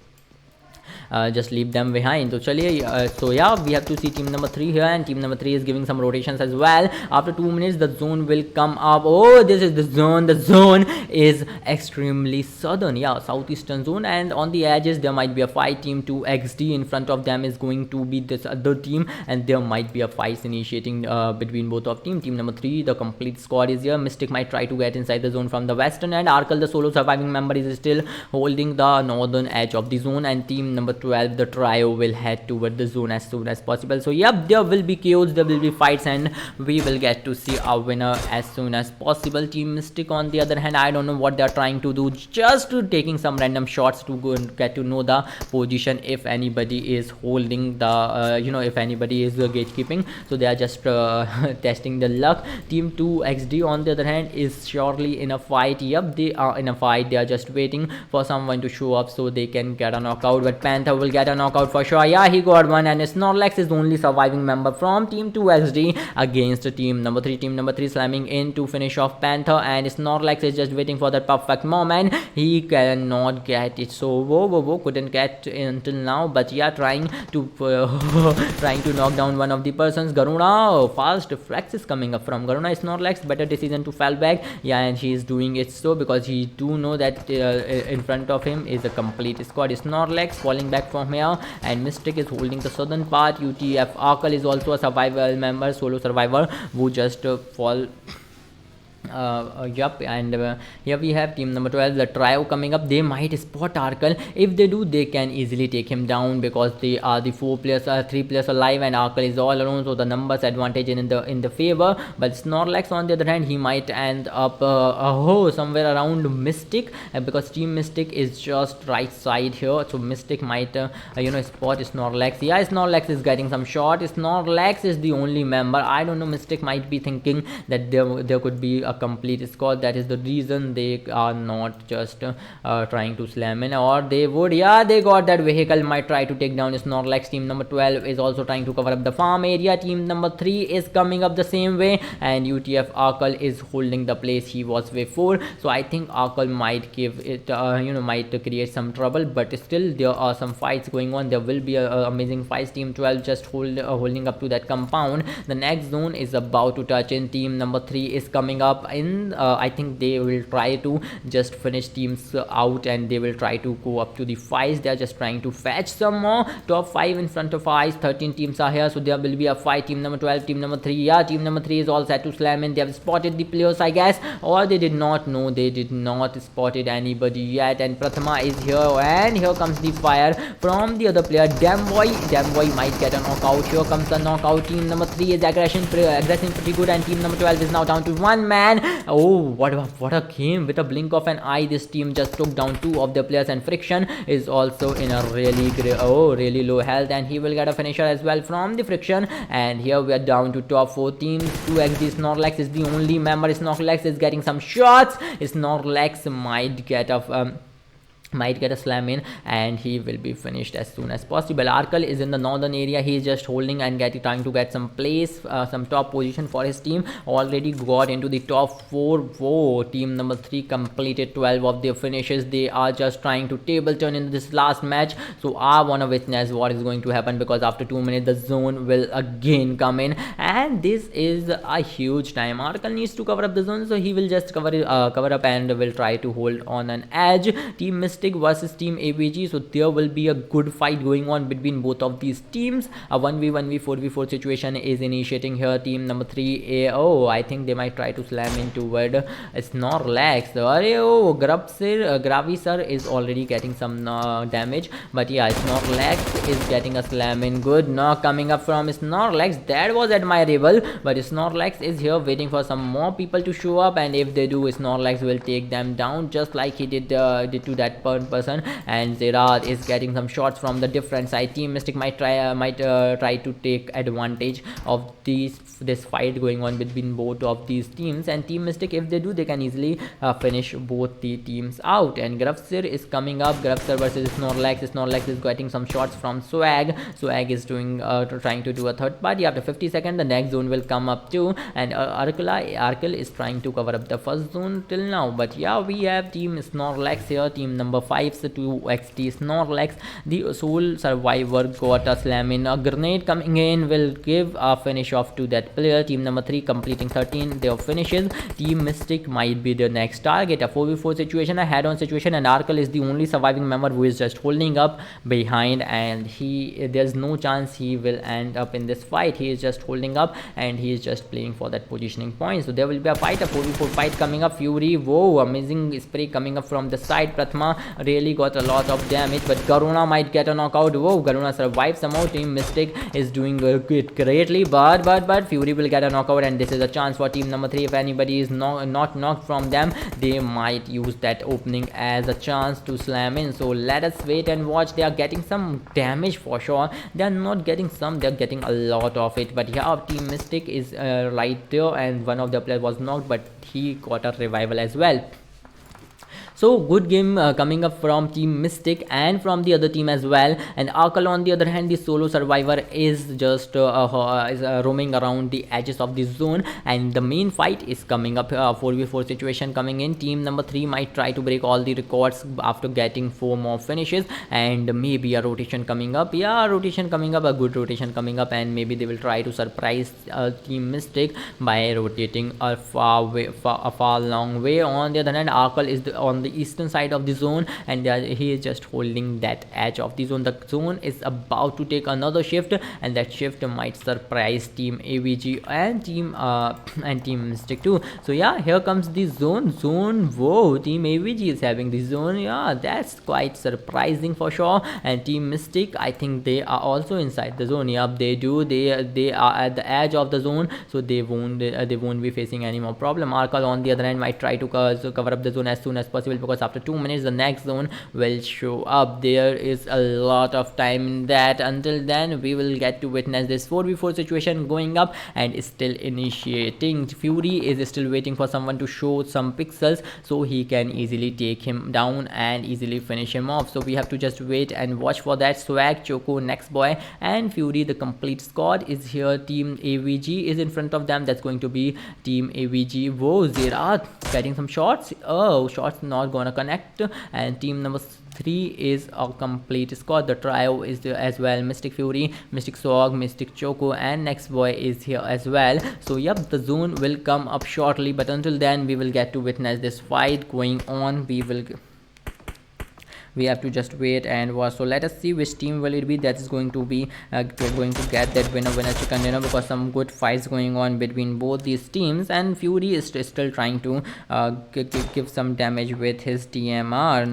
leave them behind. So chaliye, so yeah, we have to see team number 3 here, and team number 3 is giving some rotations as well. After 2 minutes the zone will come up. Oh, this is the zone. The zone is extremely southern, yeah, southeastern zone, and on the edges there might be a fight. Team 2 XD in front of them is going to be this other team, and there might be a fight initiating between both of team. Team number 3, the complete squad is here. Mystic might try to get inside the zone from the western, and Arkal, the solo surviving member, is still holding the northern edge of the zone, and team number 12, the trio, will head toward the zone as soon as possible. So yep, there will be chaos, there will be fights, and we will get to see our winner as soon as possible. Team Mystic on the other hand, I don't know what they are trying to do, just taking some random shots to go and get to know the position, if anybody is holding the if anybody is gatekeeping. So they are just testing the luck. Team 2 XD on the other hand is surely in a fight. Yep, they are in a fight. They are just waiting for someone to show up so they can get a knockout, but Panther will get a knockout for sure. Yeah, he got one, and Snorlax is the only surviving member from team 2 XD against team number 3. Team number 3 slamming in to finish off Panther, and Snorlax is just waiting for that perfect moment. He cannot get it, so couldn't get until now, but yeah, trying to knock down one of the persons. Garuna, fast flex is coming up from Garuna. Snorlax, better decision to fall back. Yeah, and he is doing it so because he do know that in front of him is a complete squad. Snorlax falling back from here, and Mystic is holding the southern part. UTF Arkal is also a survival member, solo survivor, who just fall. Yup, and here we have team number 12, the trio coming up. They might spot Arkal. If they do, they can easily take him down, because they are the 3 players alive, and Arkal is all alone, so the numbers advantage in the favor. But Snorlax on the other hand, he might end up somewhere around Mystic, because team Mystic is just right side here, so Mystic might spot Snorlax. Yeah, Snorlax is getting some shot. Snorlax is the only member. I don't know, Mystic might be thinking that there could be a complete score. That is the reason they are not just trying to slam in, or they would. Yeah, they got that vehicle, might try to take down Snorlax. Team number 12 is also trying to cover up the farm area. Team number 3 is coming up the same way, and UTF Arkle is holding the place he was before. So I think Arkle might give it, might create some trouble, but still there are some fights going on. There will be a amazing fights. Team 12 just holding up to that compound. The next zone is about to touch in. Team number 3 is coming up in. I think they will try to just finish teams out, and they will try to go up to the fights. They are just trying to fetch some more. Top 5 in front of eyes. 13 teams are here, so there will be a fight. Team number 12, team number 3. Yeah, team number 3 is all set to slam in. They have spotted the players, I guess, or they did not know. They did not spotted anybody yet, and Prathama is here, and here comes the fire from the other player. Damn boy might get a knockout. Here comes the knockout. Team number 3 is aggressing pretty good, and team number 12 is now down to one man. Oh, what a game! With a blink of an eye, this team just took down 2 of their players, and Friction is also in a really low health, and he will get a finisher as well from the Friction. And here we are down to top 4 teams. 2xd Snorlax is the only member. Snorlax is getting some shots. Snorlax might get a slam in, and he will be finished as soon as possible. Arkle is in the northern area. He is just holding and trying to get some place, some top position for his team. Already got into the top 4. Whoa, team number 3 completed 12 of their finishes. They are just trying to table turn in this last match. So I want to witness what is going to happen, because after 2 minutes the zone will again come in, and this is a huge time. Arkle needs to cover up the zone, so he will just cover up and will try to hold on an edge. Team Mystic versus Team ABG, so there will be a good fight going on between both of these teams. A 1v1v 4v4 situation is initiating here. Team number 3, oh, I think they might try to slam in toward Snorlax. Oh, Gravisar is already getting some damage, but yeah, Snorlax is getting a slam in. Good knock coming up from Snorlax. That was admirable, but Snorlax is here waiting for some more people to show up, and if they do, Snorlax will take them down just like he did to that person. And Zerad is getting some shots from the different side. Team Mystic might try to take advantage of this fight going on between both of these teams, and Team Mystic, if they do, they can easily finish both the teams out. And Grafsir is coming up. Grafsir versus Snorlax. Snorlax is getting some shots from Swag. Swag is doing trying to do a third party. After 50 seconds the next zone will come up too, and Arkle is trying to cover up the first zone till now. But yeah, we have Team Snorlax here. Team number 5, 2xd Snorlax, the sole survivor, got a slam in. A grenade coming in will give a finish off to that player. Team number 3 completing 13 their finishes. Team Mystic might be the next target. A 4v4 situation, a head-on situation, and Arkle is the only surviving member who is just holding up behind, and there's no chance he will end up in this fight. He is just holding up, and he is just playing for that positioning point. So there will be a fight, a 4v4 fight coming up. Fury, whoa, amazing spray coming up from the side. Prathama really got a lot of damage, but Garuna might get a knockout. Whoa, Garuna survives somehow. Team Mystic is doing it greatly, but Fury will get a knockout, and this is a chance for team number 3. If anybody is not knocked from them, they might use that opening as a chance to slam in. So let us wait and watch. They are getting some damage for sure. They are not getting some, they are getting a lot of it. But yeah, Team Mystic is right there, and one of the players was knocked, but he got a revival as well. So good game coming up from Team Mystic and from the other team as well. And Arkle, on the other hand, the solo survivor, is just roaming around the edges of the zone, and the main fight is coming up. 4v4 situation coming in. Team number 3 might try to break all the records after getting 4 more finishes, and maybe a rotation coming up. Yeah, rotation coming up, a good rotation coming up, and maybe they will try to surprise Team Mystic by rotating a far long way. On the other hand, Arkle is on the eastern side of the zone, and he is just holding that edge of the zone. The zone is about to take another shift, and that shift might surprise Team AVG and Team Mystic too. So yeah, here comes the zone. Whoa, Team AVG is having the zone. Yeah, that's quite surprising for sure. And Team Mystic, I think they are also inside the zone. Yep, they do. They are at the edge of the zone, so they won't be facing any more problem. Arkle, on the other hand, might try to cover up the zone as soon as possible. possible, because after 2 minutes the next zone will show up. There is a lot of time in that. Until then we will get to witness this 4v4 situation going up and still initiating. Fury is still waiting for someone to show some pixels so he can easily take him down and easily finish him off. So we have to just wait and watch for that. Swag, Choco, Next Boy and Fury, the complete squad is here. Team AVG is in front of them. That's going to be Team AVG. Whoa, Zera getting some shots. Oh, shots not gonna connect. And team number 3 is a complete squad. The trio is there as well. Mystic Fury, Mystic Swag, Mystic Choco and Next Boy is here as well. So yep, the zone will come up shortly, but until then we will get to witness this fight going on. We have to just wait and watch. So let us see which team will it be that is going to be going to get that winner chicken dinner, because some good fights going on between both these teams. And Fury is still trying to give some damage with his DMR.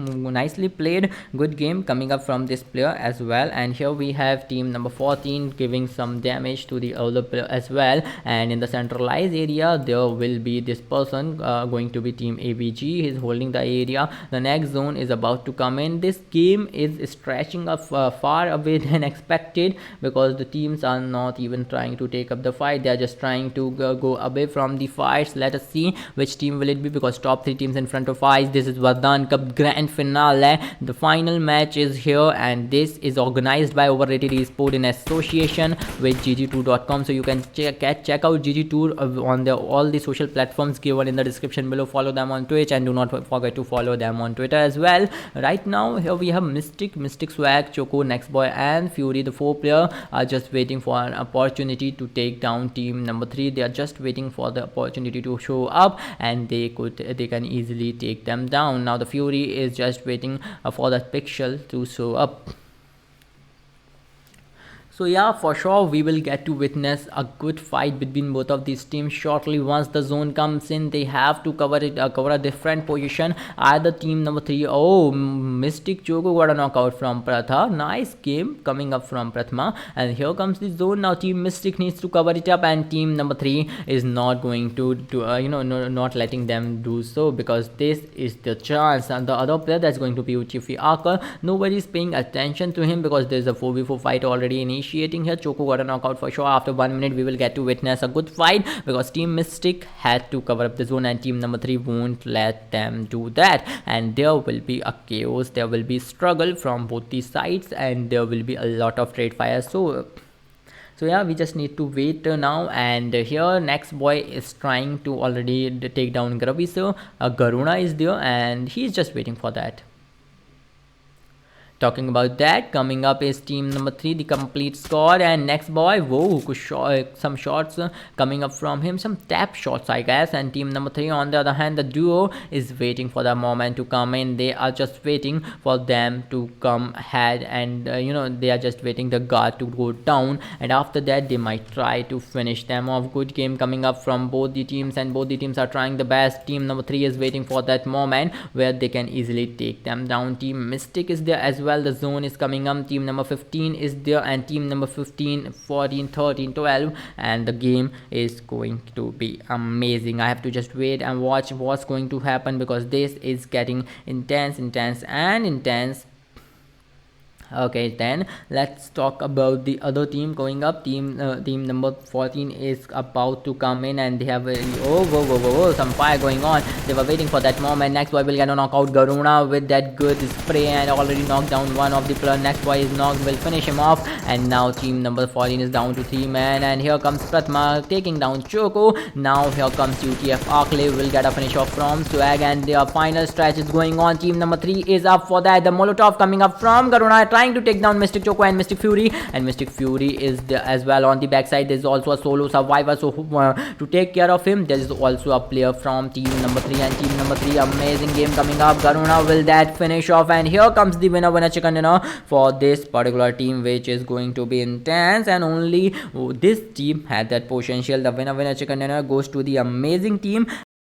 Nicely played, good game coming up from this player as well. And here we have team number 14 giving some damage to the other player as well. And in the centralized area there will be this person going to be team AVG. He's holding the area. The next zone is about to come in. This game is stretching up far away than expected, because the teams are not even trying to take up the fight. They are just trying to go away from the fights. Let us see which team will it be, because top 3 teams in front of us. This is Vardhan Cup Grand Finale. The final match is here, and this is organized by Overrated Esport in association with GGtoor.com. So you can check out GGtoor on all the social platforms given in the description below. Follow them on Twitch and do not forget to follow them on Twitter as well. Right now here we have Mystic Swag, Choco, Next Boy and Fury. The 4 player are just waiting for an opportunity to take down team number 3. They are just waiting for the opportunity to show up, and they can easily take them down. Now the Fury is just waiting for that pixel to show up. So yeah, for sure we will get to witness a good fight between both of these teams shortly. Once the zone comes in, they have to cover a different position. Either team number 3, oh, Mystic Choco got a knockout from Pratha. Nice game coming up from Prathama. And here comes the zone. Now team Mystic needs to cover it up, and team number 3 is not going to not letting them do so, because this is the chance. And the other player that's going to be Uchifi Akar, nobody is paying attention to him because there's a 4v4 fight already initiated here. Choco got a knockout for sure. After 1 minute we will get to witness a good fight, because team Mystic had to cover up the zone and team number 3 won't let them do that. And there will be a chaos, there will be struggle from both the sides, and there will be a lot of trade fire. So yeah, we just need to wait now. And here Next Boy is trying to already take down Graviso. Garuna is there and he's just waiting for that. Talking about that, coming up is team number 3, the complete squad, and Next Boy. Whoa, some shots coming up from him, some tap shots I guess. And team number 3 on the other hand, the duo is waiting for the moment to come in. They are just waiting for them to come ahead, and they are just waiting the guard to go down, and after that they might try to finish them off. Good game coming up from both the teams, and both the teams are trying the best. Team number 3 is waiting for that moment where they can easily take them down. Team Mystic is there as well. The zone is coming up. Team number 15 is there, and team number 15, 14, 13, 12, and the game is going to be amazing. I have to just wait and watch what's going to happen, because this is getting intense. Okay, then let's talk about the other team going up. Team number 14 is about to come in, and they have whoa, some fire going on. They were waiting for that moment. Next Boy will get a knockout Garuna with that good spray, and already knocked down one of the player. Next Boy is knocked, will finish him off, and now team number 14 is down to 3 men. And here comes Prathama taking down Choco. Now here comes UTF Arclay, will get a finish off from Swag, and their final stretch is going on. Team number 3 is up for that. The Molotov coming up from Garuna, trying to take down Mystic Choco and Mystic Fury, and Mystic Fury is there as well. On the backside there is also a solo survivor, so to take care of him there is also a player from team number 3. And team number 3, amazing game coming up. Garuna will that finish off, and here comes the winner chicken dinner for this particular team, which is going to be intense. And only this team had that potential. The winner chicken dinner goes to the amazing team,